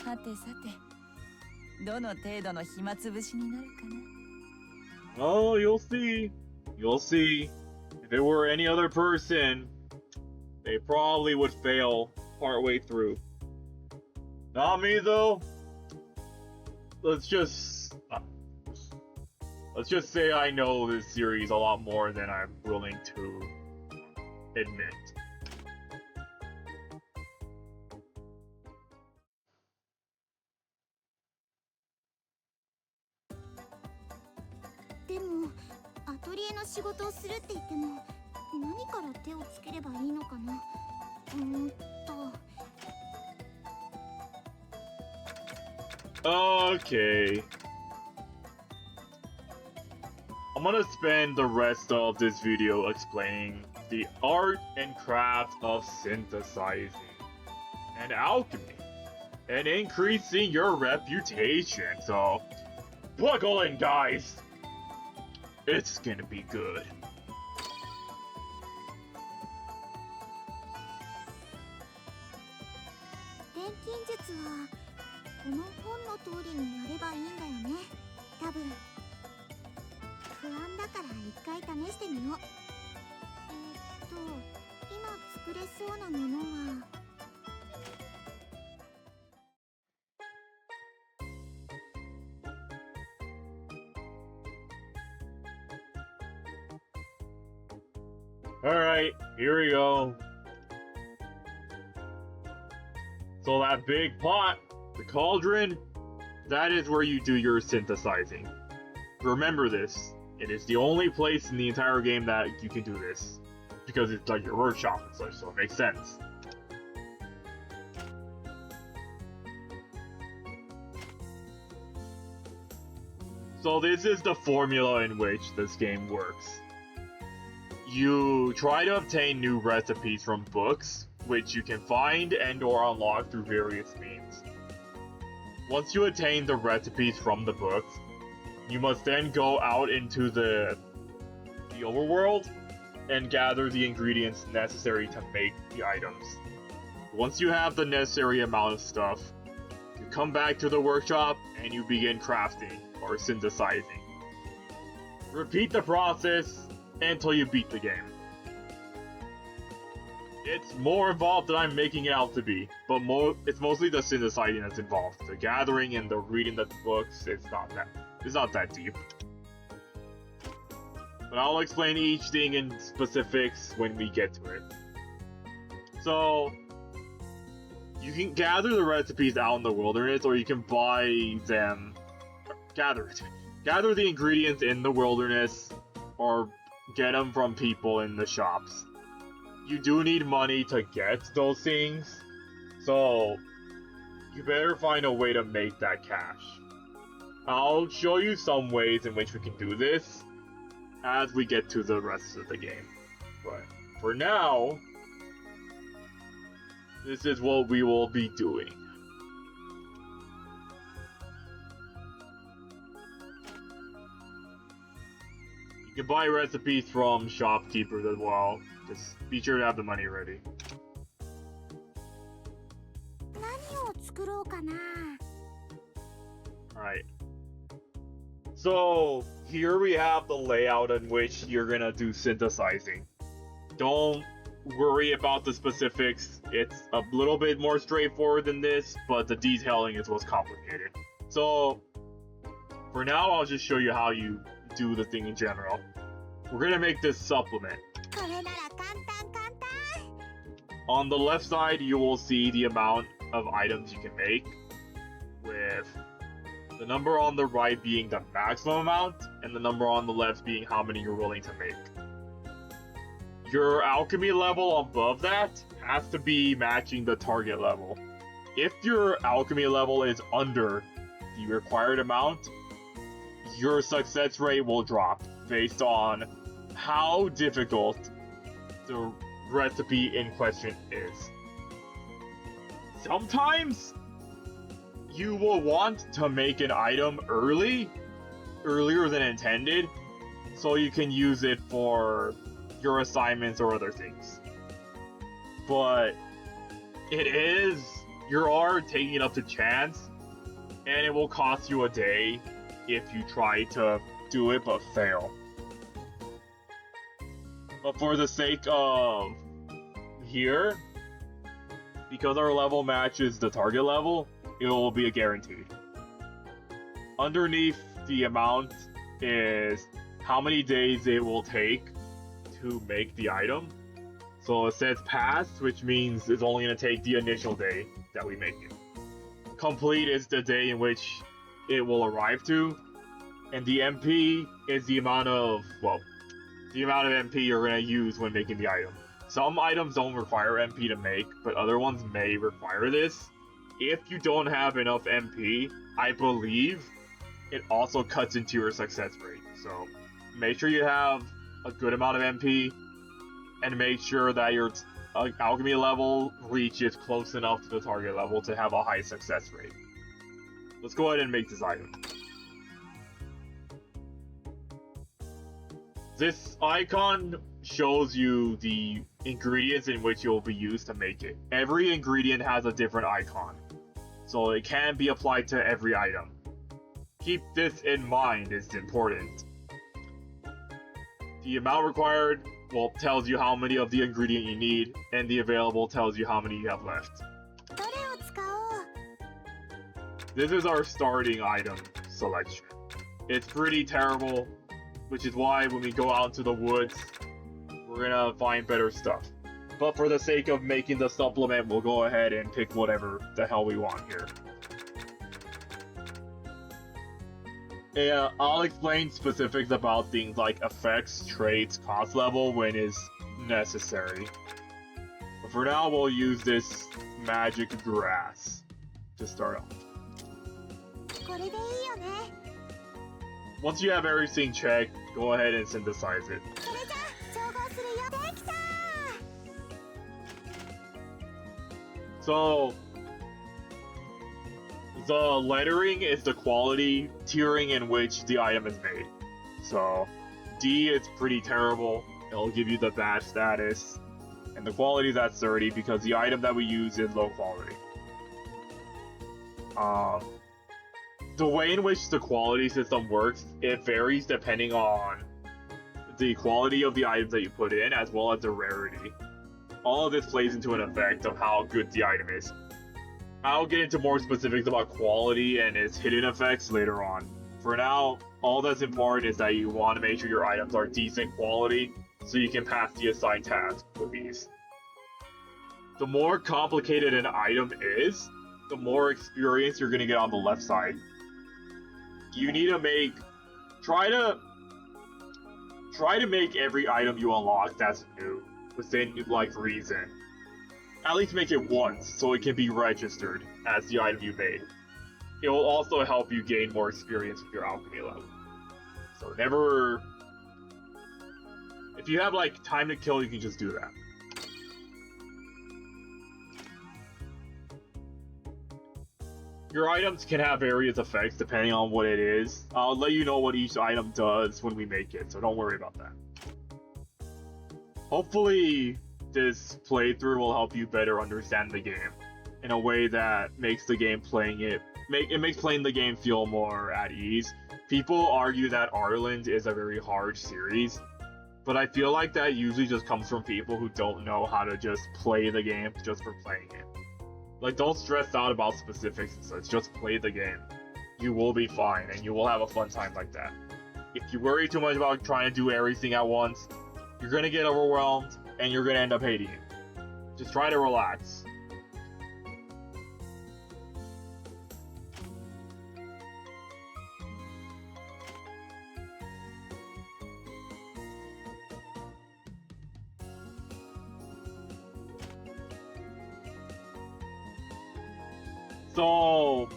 Speaker 4: が、はてさて、どの程度の暇つぶしになるかな。
Speaker 1: Oh, you'll see. You'll see. If it were any other person, they probably would fail partway through. Not me, though. Let's just say I know this series a lot more than I'm willing to admit.
Speaker 5: But アトリエの仕事をするって言っても何から手をつければいいのかな。
Speaker 1: Okay. I'm gonna spend the rest of this video explaining the art and craft of synthesizing and alchemy and increasing your reputation. So, buckle in, guys. It's gonna be good.
Speaker 5: 錬金術はこの本の通りにやればいいんだよね。多分。不安だから一回試してみよう。今作れそうなものは。
Speaker 1: Alright, here we go. So that big pot, the cauldron, that is where you do your synthesizing. Remember this. It is the only place in the entire game that you can do this. Because it's like your workshop and such, so it makes sense. So this is the formula in which this game works. You try to obtain new recipes from books, which you can find and or unlock through various means. Once you attain the recipes from the books, you must then go out into the overworld and gather the ingredients necessary to make the items. Once you have the necessary amount of stuff, you come back to the workshop and you begin crafting or synthesizing. Repeat the process until you beat the game. It's more involved than I'm making it out to be, but it's mostly the synthesizing that's involved. The gathering and the reading the books, it's not that deep. But I'll explain each thing in specifics when we get to it. So, you can gather the recipes out in the wilderness, or you can buy them. Gather the ingredients in the wilderness, or get them from people in the shops. You do need money to get those things, so you better find a way to make that cash. I'll show you some ways in which we can do this as we get to the rest of the game. But for now, this is what we will be doing. You can buy recipes from shopkeepers as well. Just be sure to have the money ready.
Speaker 5: 何を作ろうかな。
Speaker 1: Alright. So, here we have the layout in which you're gonna do synthesizing. Don't worry about the specifics. It's a little bit more straightforward than this, but the detailing is what's complicated. So, for now, I'll just show you how you do the thing in general. We're gonna make this supplement.
Speaker 5: これなら簡単簡単。
Speaker 1: On the left side, you will see the amount of items you can make, with the number on the right being the maximum amount, and the number on the left being how many you're willing to make. Your alchemy level above that has to be matching the target level. If your alchemy level is under the required amount, your success rate will drop based on how difficult the recipe in question is. Sometimes you will want to make an item earlier than intended, so you can use it for your assignments or other things. But you are taking it up to chance, and it will cost you a day if you try to do it but fail. But for the sake of here, because our level matches the target level, it will be a guaranteed. Underneath the amount is how many days it will take to make the item. So it says past, which means it's only going to take the initial day that we make it. Complete is the day in which it will arrive to, and the MP is the amount of MP you're going to use when making the item. Some items don't require MP to make, but other ones may require this. If you don't have enough MP, I believe it also cuts into your success rate. So make sure you have a good amount of MP, and make sure that your alchemy level reaches close enough to the target level to have a high success rate. Let's go ahead and make this item. This icon shows you the ingredients in which you'll be used to make it. Every ingredient has a different icon, so it can be applied to every item. Keep this in mind, it's important. The amount required, tells you how many of the ingredient you need, and the available tells you how many you have left.
Speaker 5: どれを使おう。
Speaker 1: This is our starting item selection. It's pretty terrible, which is why when we go out into the woods, we're gonna find better stuff. But for the sake of making the supplement, we'll go ahead and pick whatever the hell we want here. Yeah, I'll explain specifics about things like effects, traits, cost level when is necessary. But for now, we'll use this magic grass to start off.
Speaker 5: これでいいよね。
Speaker 1: Once you have everything checked, go ahead and synthesize it.
Speaker 5: それじゃあ調合するよ。できた。
Speaker 1: So, the lettering is the quality tiering in which the item is made. So, D is pretty terrible. It'll give you the bad status. And the quality is at 30 because the item that we use is low quality. The way in which the quality system works, it varies depending on the quality of the items that you put in, as well as the rarity. All of this plays into an effect of how good the item is. I'll get into more specifics about quality and its hidden effects later on. For now, all that's important is that you want to make sure your items are decent quality so you can pass the assigned task with ease. The more complicated an item is, the more experience you're going to get on the left side. You need to try to make every item you unlock that's new within reason. At least make it once so it can be registered as the item you made. It will also help you gain more experience with your alchemy level. So never... If you have time to kill, you can just do that. Your items can have various effects depending on what it is. I'll let you know what each item does when we make it, so don't worry about that. Hopefully, this playthrough will help you better understand the game in a way that makes the game makes playing the game feel more at ease. People argue that Ireland is a very hard series, but I feel like that usually just comes from people who don't know how to just play the game just for playing it. Don't stress out about specifics and such, just play the game. You will be fine, and you will have a fun time like that. If you worry too much about trying to do everything at once, you're gonna get overwhelmed, and you're gonna end up hating it. Just try to relax. So,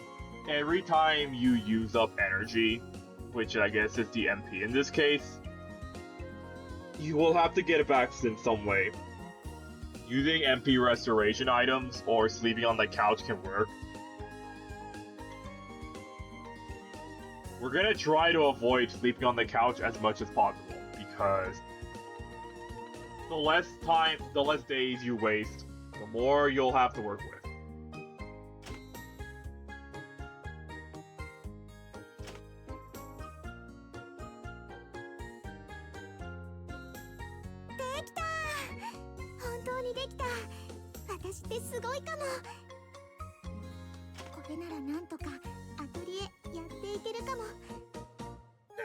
Speaker 1: every time you use up energy, which I guess is the MP in this case, you will have to get it back in some way. Using MP restoration items or sleeping on the couch can work. We're gonna try to avoid sleeping on the couch as much as possible, because the less days you waste, the more you'll have to work with.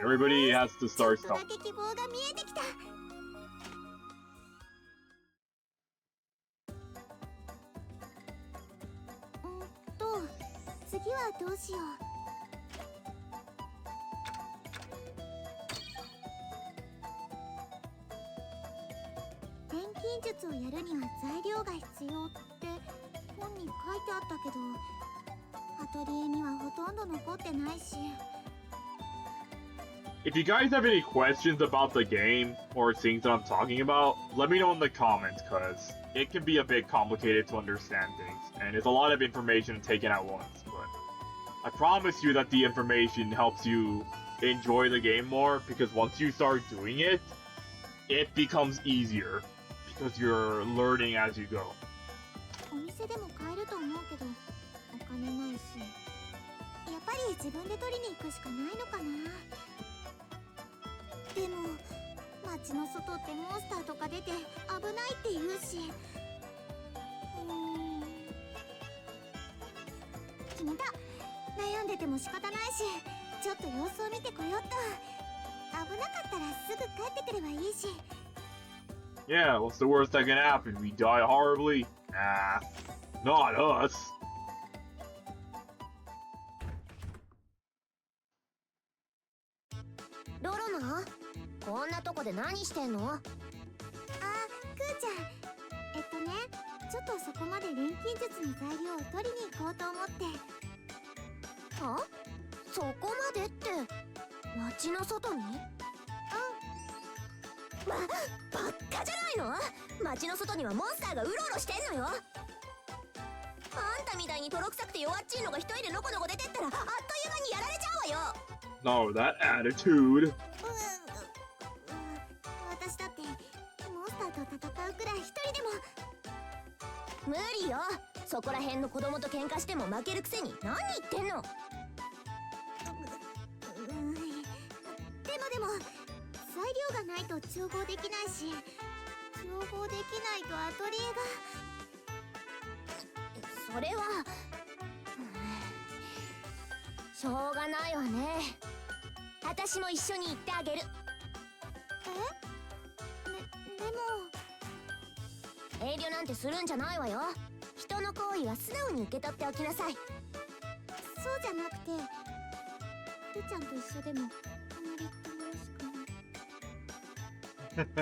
Speaker 1: Everybody has to start somewhere.
Speaker 5: 次はどうしよう。錬金術をやるには材料が必要って本に書いてあったけど、アトリエにはほとんど残ってないし。
Speaker 1: If you guys have any questions about the game or things that I'm talking about, let me know in the comments, cause it can be a bit complicated to understand things, and it's a lot of information taken at once, but I promise you that the information helps you enjoy the game more, because once you start doing it, it becomes easier, because you're learning as you go.
Speaker 5: お店でも買えると思うけど、お金ないし、やっぱり自分で取りに行くしかないのかな。でも街の外ってモンスターとか出て危ないって言うし、決めた。悩んでても仕方ないし、ちょっと様子を見てこようっと。危なかったらすぐ帰ってくればいいし。
Speaker 1: Yeah, what's the worst that can happen? We die horribly? Nah, not us.
Speaker 5: ロロナ、こんなとこで何してんの？あ、クーちゃん。ちょっとそこまで錬金術の材料を取りに行こうと思って。は？そこまでって、街の外に？バッカじゃないの？街の外にはモンスターがうろうろしてんのよ。あんたみたいに泥臭くて弱っちいのが一人でのこのこ出てったらあっという間にやられちゃうわよ。
Speaker 1: No, that attitude.
Speaker 5: 私だってモンスターと戦うくらい一人でも。無理よ。そこら辺の子供と喧嘩しても負けるくせに何言ってんの。でも材料がないと調合できないし、調合できないとアトリエが。それはしょうがないわね。私も一緒に行ってあげる。でも遠慮なんてするんじゃないわよ。人の好意は素直に受け取っておきなさい。そうじゃなくてルちゃんと一緒でもあまり楽しくな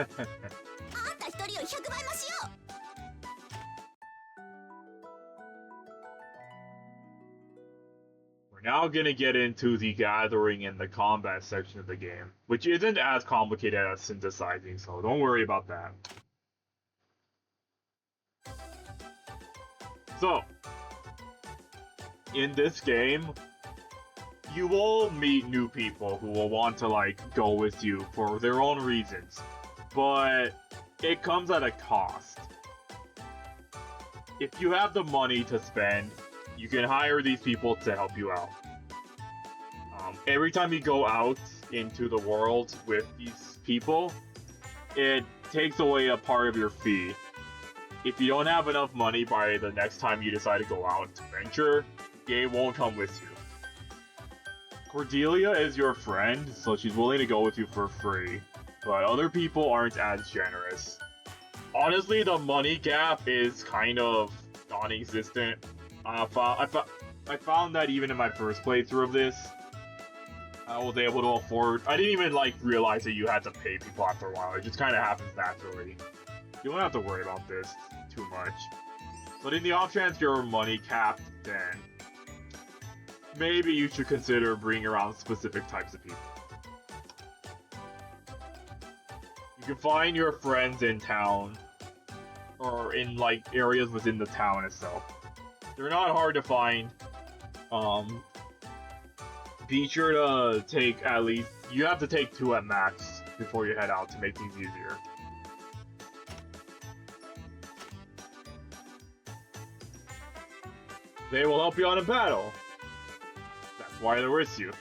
Speaker 5: い。あんた一人より100倍マシよ。
Speaker 1: We're now gonna get into the gathering and the combat section of the game, which isn't as complicated as synthesizing, so don't worry about that. So, in this game, you will meet new people who will want to, like, go with you for their own reasons, but it comes at a cost. If you have the money to spend, you can hire these people to help you out. Every time you go out into the world with these people, it takes away a part of your fee. If you don't have enough money by the next time you decide to go out to venture, the game won't come with you. Cordelia is your friend, so she's willing to go with you for free, but other people aren't as generous. Honestly, the money gap is kind of non-existent. I found that even in my first playthrough of this, I was able to afford. I didn't even like realize that you had to pay people after a while. It just kind of happens naturally. You don't have to worry about this too much. But in the off chance your money capped, then maybe you should consider bringing around specific types of people. You can find your friends in town, or in like areas within the town itself. They're not hard to find. Be sure to take at least, you have to take 2 at max before you head out to make things easier. They will help you out in battle. That's why they're with you.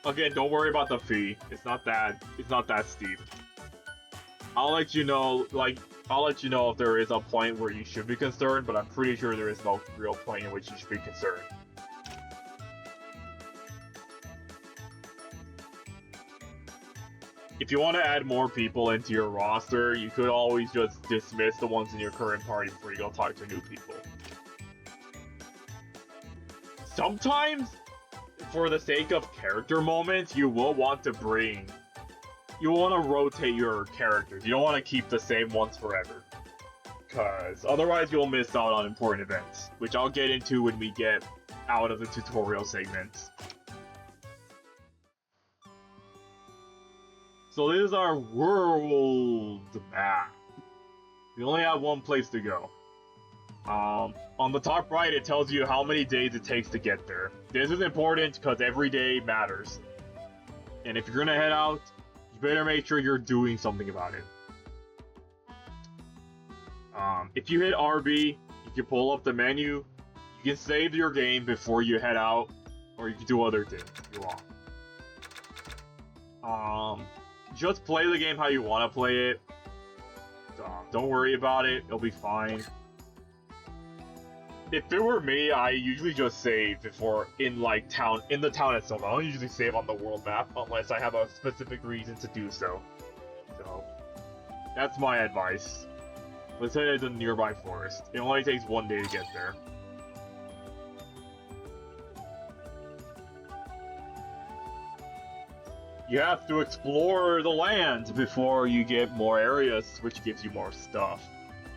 Speaker 1: Again, don't worry about the fee. It's not that steep. I'll let you know, if there is a point where you should be concerned, but I'm pretty sure there is no real point in which you should be concerned. If you want to add more people into your roster, you could always just dismiss the ones in your current party before you go talk to new people. Sometimes, for the sake of character moments, you will want to rotate your characters. You don't want to keep the same ones forever, because otherwise you'll miss out on important events, which I'll get into when we get out of the tutorial segments. So this is our world map. We only have one place to go. On the top right, it tells you how many days it takes to get there. This is important because every day matters. And if you're gonna head out, you better make sure you're doing something about it. If you hit RB, you can pull up the menu. You can save your game before you head out, or you can do other things if you want. Just play the game how you want to play it. Don't worry about it, it'll be fine. If it were me, I usually just save before in the town itself. I don't usually save on the world map unless I have a specific reason to do so. So that's my advice. Let's head to the nearby forest. It only takes 1 day to get there. You have to explore the land before you get more areas, which gives you more stuff.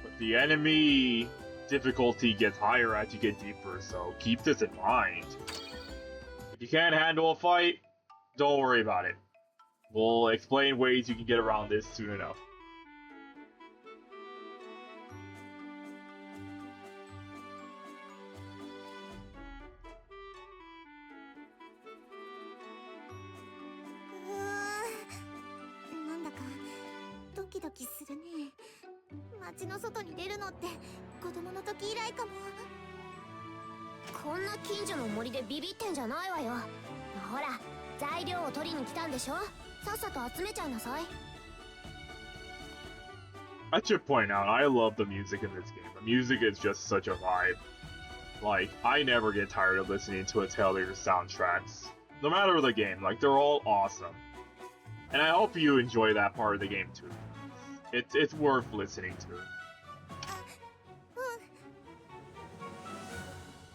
Speaker 1: But the enemy difficulty gets higher as you get deeper, so keep this in mind. If you can't handle a fight, don't worry about it. We'll explain ways you can get around this soon enough.
Speaker 5: なんだかドキドキするね。街の外に出るのって子供の時以来かも。こんな近所の森でビビってんじゃないわよ。ほら、材料を取りに来たんでしょ。さっさと集めちゃいなさい。
Speaker 1: I should point out, I love the music in this game. The music is just such a vibe. Like, I never get tired of listening to Atelier soundtracks. No matter the game, like, they're all awesome. And I hope you enjoy that part of the game too. It's worth listening to.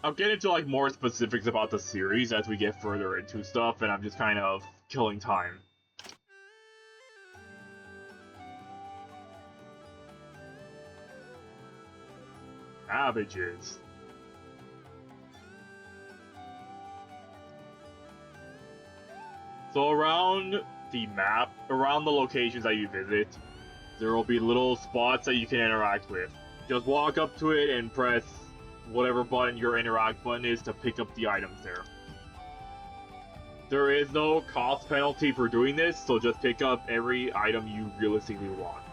Speaker 1: I'll get into like more specifics about the series as we get further into stuff, and I'm just kind of killing time. Cabbages. So around the map, around the locations that you visit, there will be little spots that you can interact with. Just walk up to it and press whatever button your interact button is to pick up the items there. There is no cost penalty for doing this, so just pick up every item you realistically want.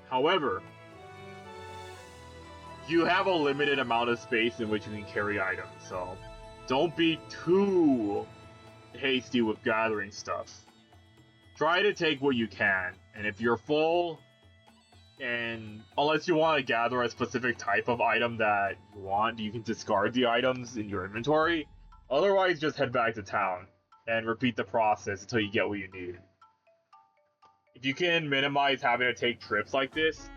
Speaker 1: However, you have a limited amount of space in which you can carry items, so don't be too hasty with gathering stuff. Try to take what you can, and if you're full, and unless you want to gather a specific type of item that you want, you can discard the items in your inventory. Otherwise, just head back to town and repeat the process until you get what you need. If you can minimize having to take trips like this,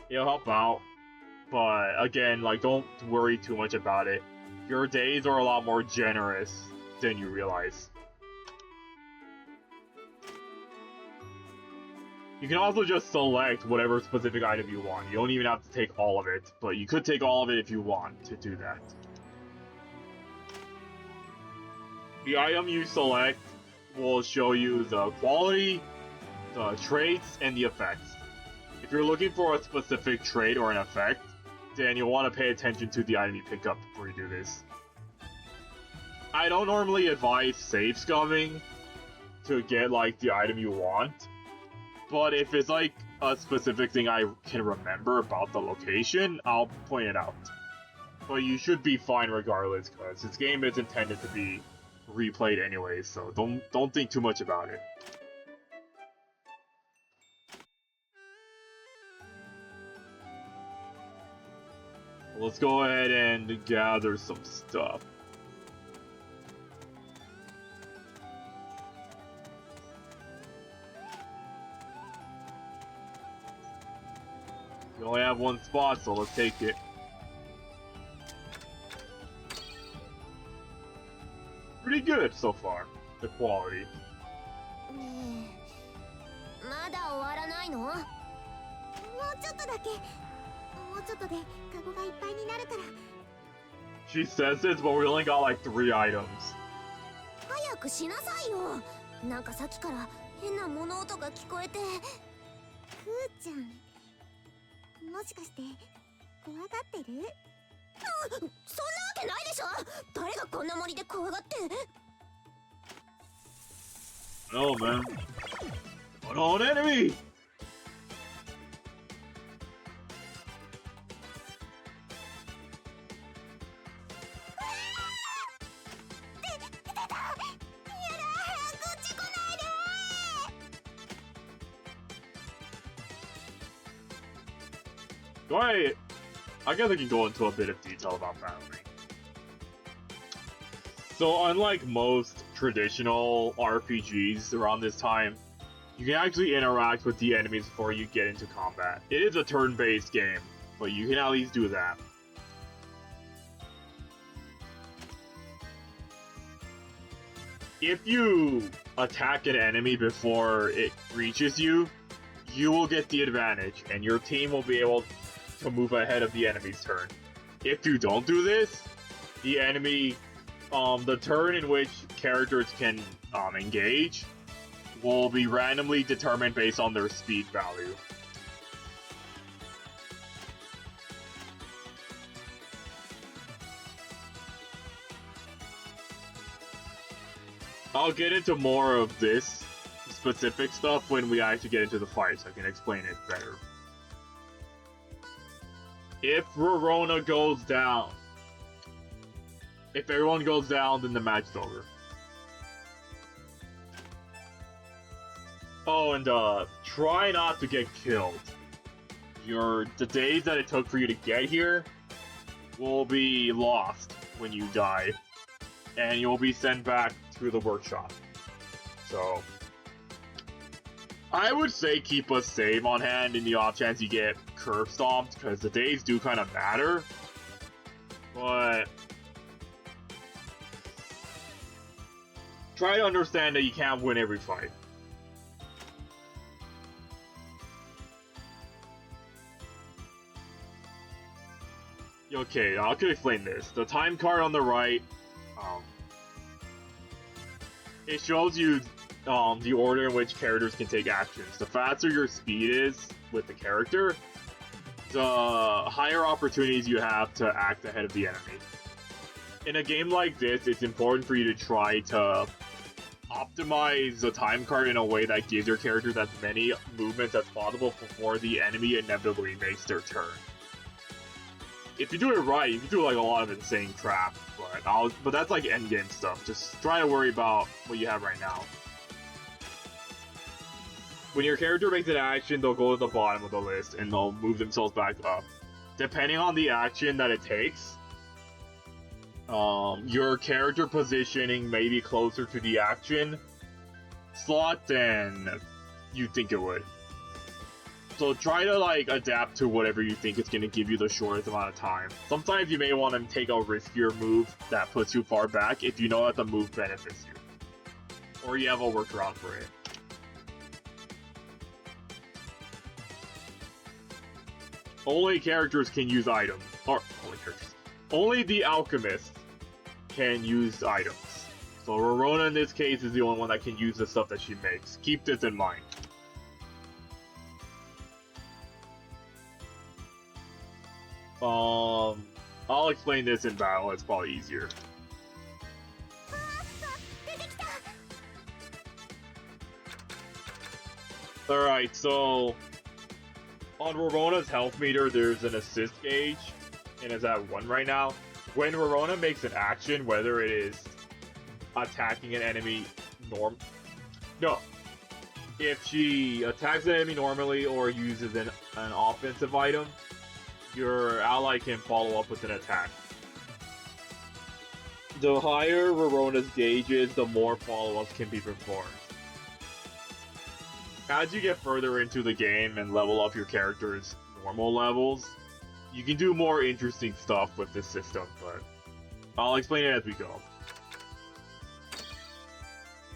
Speaker 1: it'll help out. But again, like, don't worry too much about it. Your days are a lot more generous than you realize. You can also just select whatever specific item you want. You don't even have to take all of it, but you could take all of it if you want to do that. The item you select will show you the quality, the traits, and the effects. If you're looking for a specific trait or an effect, then you'll want to pay attention to the item you pick up before you do this. I don't normally advise save scumming to get like the item you want, but if it's like a specific thing I can remember about the location, I'll point it out. But you should be fine regardless, because this game is intended to be replayed anyway, so don't think too much about it. Let's go ahead and gather some stuff. We only have one spot, so let's take it. Pretty good so far, the quality.
Speaker 5: まだ終わらないの？もうちょっとだけ。もうちょっとでカゴがいっぱいになるから。
Speaker 1: She says this, but we only got like 3 items.
Speaker 5: 早くしなさいよ。なんかさっきから変な物音が聞こえて。ふーちゃん、もしかして怖がってる？そんなわけないでしょ。誰がこんな森で怖がって。
Speaker 1: No, man. Unknown enemy! Go ahead. I guess I can go into a bit of detail about battling. So unlike most traditional RPGs around this time, you can actually interact with the enemies before you get into combat. It is a turn-based game, but you can at least do that. If you attack an enemy before it reaches you, you will get the advantage, and your team will be able to move ahead of the enemy's turn. If you don't do this, the enemy, the turn in which characters can engage will be randomly determined based on their speed value. I'll get into more of this specific stuff when we actually get into the fight, so I can explain it better. If Rorona goes down, if everyone goes down, then the match is over. Oh, and try not to get killed. The days that it took for you to get here will be lost when you die, and you'll be sent back to the workshop. So, I would say keep a save on hand in the off chance you get curb stomped, because the days do kind of matter. But try to understand that you can't win every fight. Okay, I can explain this. The time card on the right, it shows you the order in which characters can take actions. The faster your speed is with the character, the higher opportunities you have to act ahead of the enemy. In a game like this, it's important for you to try to optimize the time card in a way that gives your characters as many movements as possible before the enemy inevitably makes their turn. If you do it right, you can do like a lot of insane crap, but that's like endgame stuff. Just try to worry about what you have right now. When your character makes an action, they'll go to the bottom of the list and they'll move themselves back up. Depending on the action that it takes, your character positioning may be closer to the action slot than you think it would. So try to like adapt to whatever you think is going to give you the shortest amount of time. Sometimes you may want to take a riskier move that puts you far back if you know that the move benefits you. Or you have a workaround for it. Only characters can use items. Only the alchemist can use items. So Rorona in this case is the only one that can use the stuff that she makes. Keep this in mind. I'll explain this in battle, it's probably easier. Alright, so on Rorona's health meter, there's an assist gauge, and it's at 1 right now. When Rorona makes an action, whether it is attacking an enemy if she attacks an enemy normally or uses an offensive item, your ally can follow up with an attack. The higher Rorona's gauge is, the more follow-ups can be performed. As you get further into the game and level up your character's normal levels, you can do more interesting stuff with this system, but I'll explain it as we go.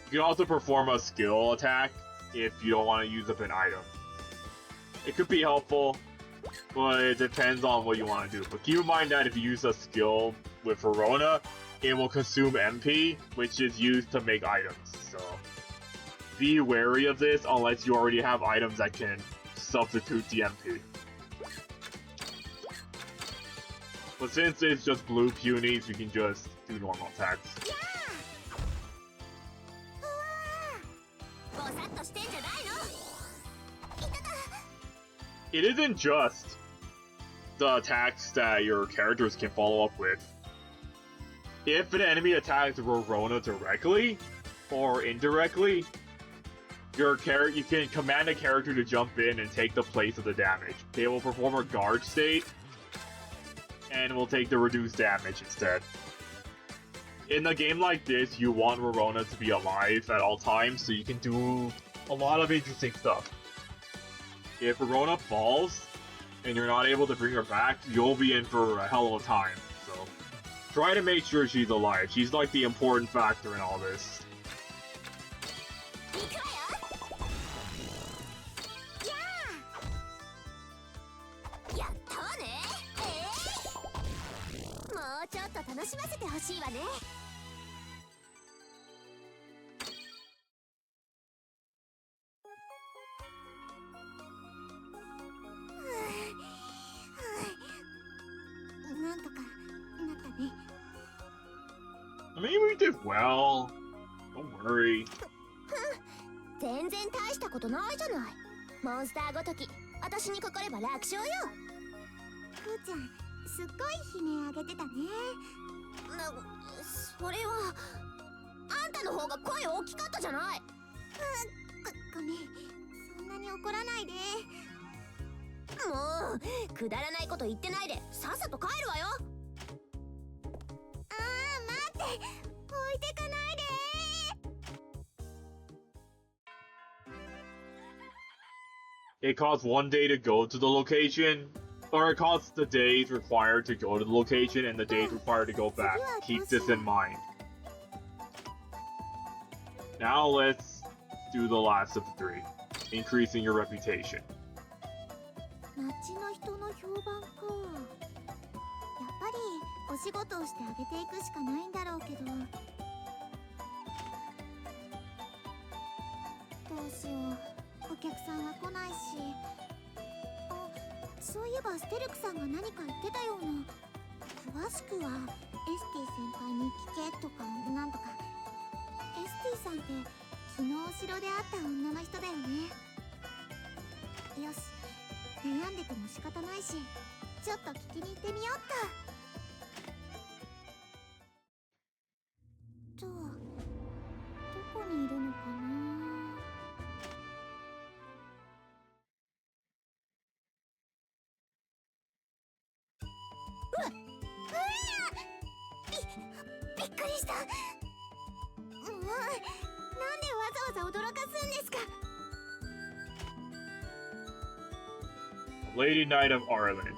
Speaker 1: You can also perform a skill attack if you don't want to use up an item. It could be helpful, but it depends on what you want to do. But keep in mind that if you use a skill with Rorona, it will consume MP, which is used to make items. So be wary of this unless you already have items that can substitute the MP. But since it's just blue punies, you can just do normal attacks. It isn't just the attacks that your characters can follow up with. If an enemy attacks Rorona directly or indirectly, you can command a character to jump in and take the place of the damage. They will perform a guard state and will take the reduced damage instead. In a game like this, you want Rorona to be alive at all times so you can do a lot of interesting stuff. If Rorona falls and you're not able to bring her back, you'll be in for a hell of a time. So try to make sure she's alive. She's like the important factor in all this. I mean, we did well. Don't worry.
Speaker 5: 全然大したことないじゃない。モンスターごとき、私にかかれば楽勝よ。ふーちゃん、すっごい悲鳴あげてたね。それはあんたの方が声大きかったじゃない。ごごめん、そんなに怒らないで。もうくだらないこと言ってないでさっさと帰るわよ。待って、置いてかないで。
Speaker 1: It costs 1 day to go to the location, or it costs the days required to go to the location and the days required to go back. Keep this in mind. Now let's do the last of the 3, increasing your reputation.
Speaker 5: 町の人の評判か。やっぱりお仕事をしてあげていくしかないんだろうけど。どうしよう、お客さんは来ないし。あ、そういえばステルクさんが何か言ってたような。詳しくはエスティ先輩に聞けとかなんとか。エスティさんって昨日お城で会った女の人だよね。よし、悩んでても仕方ないし、ちょっと聞きに行ってみようっと。どこにいるのかな。うわっ、びっくりした。もうなんでわざわざ驚かすんですか。
Speaker 1: Lady Knight of Ireland.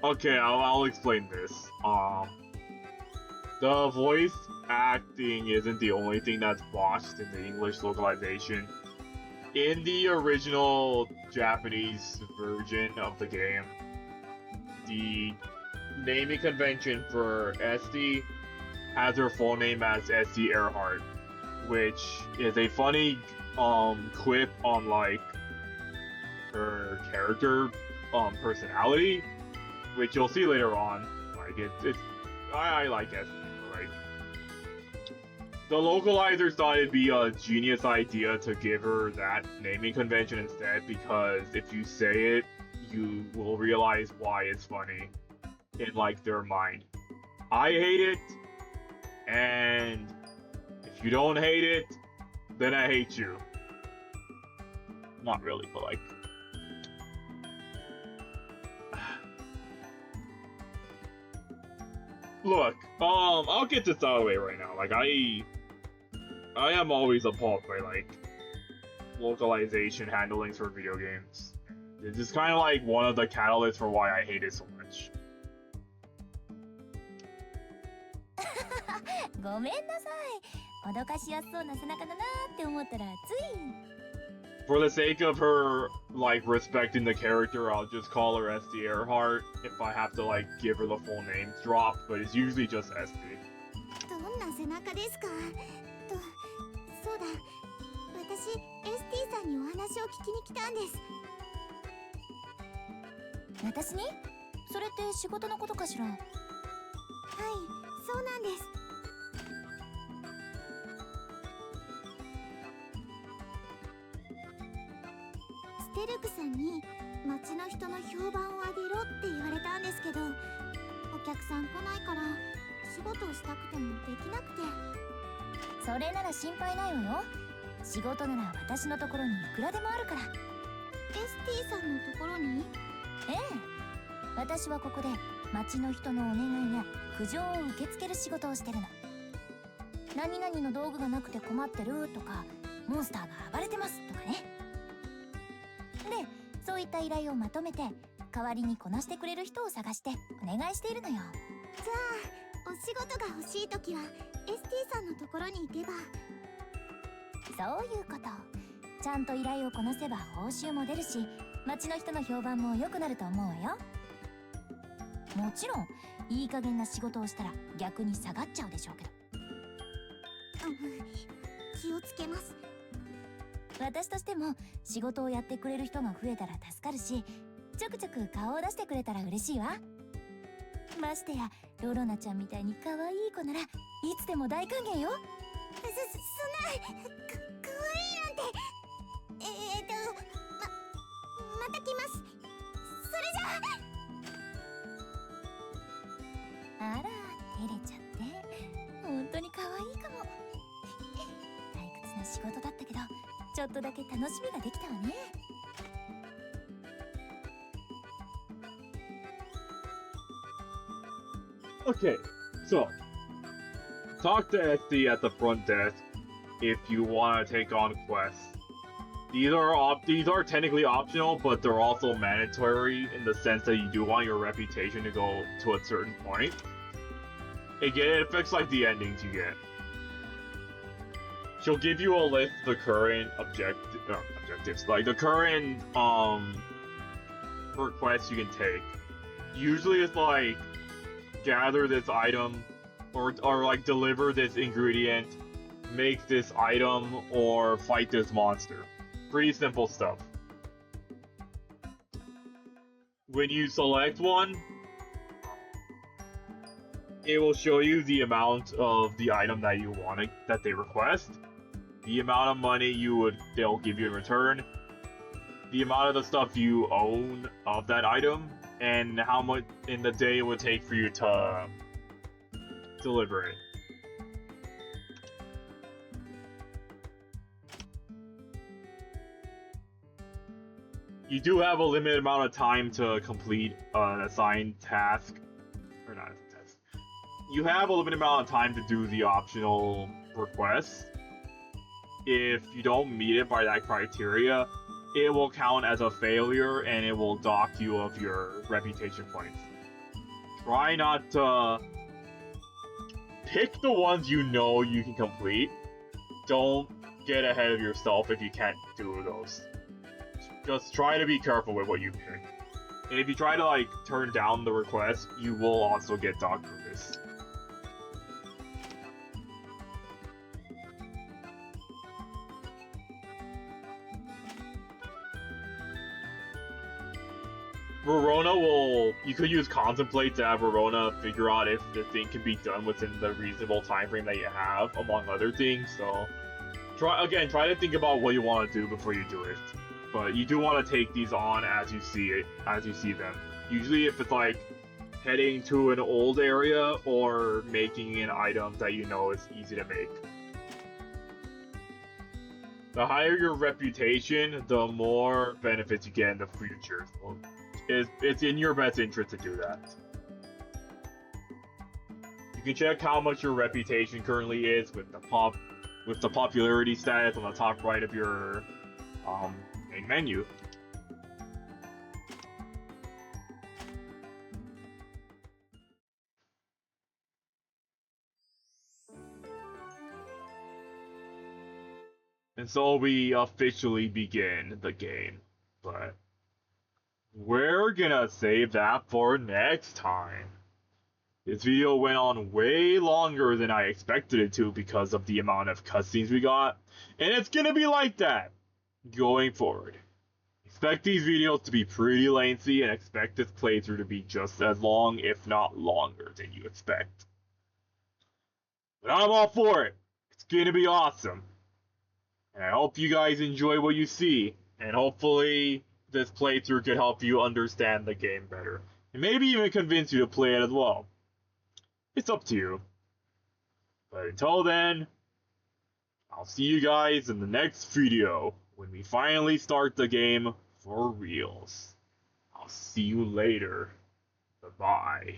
Speaker 1: Okay, I'll explain this. The voice acting isn't the only thing that's botched in the English localization. In the original Japanese version of the game, the naming convention for Esty has her full name as Esty Earhart, which is a funny quip on like her character personality, which you'll see later on. Like I like Esty. Like the localizers thought it'd be a genius idea to give her that naming convention instead, because if you say it, you will realize why it's funny in like their mind. I hate it, and if you don't hate it, then I hate you. Not really, but like. Look, I'll get this out of the way right now. Like, I am always appalled by, like, localization handlings for video games. This is kind of like one of the catalysts for why I hate it so much.
Speaker 2: ごめんなさい。脅かしやすそうな背中だなって思ったらつい。
Speaker 1: For the sake of her, like, respecting the character, I'll just call her Esty Earhart if I have to, like, give her the full name drop, but it's usually just Esty.
Speaker 5: どんな背中ですか。そうだ、私エスティさんにお話を聞きに来たんです。
Speaker 2: 私に？それって仕事のことかしら？はい、
Speaker 5: そうなんです。ステルクさんに町の人の評判を上げろって言われたんですけど、お客さん来ないから仕事をしたくてもできなくて。
Speaker 2: それなら心配ないわよ。仕事なら私のところにいくらでもあるから。
Speaker 5: エスティさんのところに？
Speaker 2: ええ、私はここで町の人のお願いや苦情を受け付ける仕事をしてるの。何々の道具がなくて困ってるとか、モンスターが暴れてますとかね。で、そういった依頼をまとめて代わりにこなしてくれる人を探してお願いしているのよ。
Speaker 5: じゃあお仕事が欲しいときはエスティさんのところに行けば。
Speaker 2: そういうこと。ちゃんと依頼をこなせば報酬も出るし、町の人の評判も良くなると思うわよ。もちろんいい加減な仕事をしたら逆に下がっちゃうでしょうけど。
Speaker 5: 気をつけます。
Speaker 2: 私としても仕事をやってくれる人が増えたら助かるし、ちょくちょく顔を出してくれたら嬉しいわ。ましてやロロナちゃんみたいに可愛い子ならいつでも大歓迎よ。
Speaker 5: そんなかわいいなんて。また来ます。それじゃあ。
Speaker 2: あら、照れちゃって本当に可愛いかも。退屈な仕事だったけどちょっとだけ楽しみができたわね。
Speaker 1: Okay, so talk to Esty at the front desk if you want to take on quests. These are technically optional, but they're also mandatory in the sense that you do want your reputation to go to a certain point. Again, it affects like the endings you get. She'll give you a list of the current objectives, like the current requests you can take. Usually it's like gather this item or like deliver this ingredient, make this item, or fight this monster. Pretty simple stuff. When you select one, it will show you the amount of the item that you want that they request, the amount of money they'll give you in return, the amount of the stuff you own of that item, and how much in the day it would take for you to deliver it. You do have a limited amount of time to complete an assigned task, or not a task. You have a limited amount of time to do the optional request. If you don't meet it by that criteria, it will count as a failure and it will dock you of your reputation points. Try not to pick the ones you know you can complete. Don't get ahead of yourself if you can't do those. Just try to be careful with what you pick. And if you try to like turn down the request, you will also get docked for this. Rorona you could use Contemplate to have Rorona figure out if the thing can be done within the reasonable time frame that you have, among other things, so try to think about what you want to do before you do it. But you do want to take these on as you see them. Usually if it's like heading to an old area or making an item that you know is easy to make. The higher your reputation, the more benefits you get in the future. So it's in your best interest to do that. You can check how much your reputation currently is with the popularity status on the top right of your main menu. And so we officially begin the game, but we're gonna save that for next time. This video went on way longer than I expected it to because of the amount of cutscenes we got, and it's gonna be like that going forward. Expect these videos to be pretty lengthy and expect this playthrough to be just as long, if not longer, than you expect. But I'm all for it. It's gonna be awesome. And I hope you guys enjoy what you see, and hopefully this playthrough could help you understand the game better, and maybe even convince you to play it as well. It's up to you. But until then, I'll see you guys in the next video when we finally start the game for reals. I'll see you later. Bye-bye.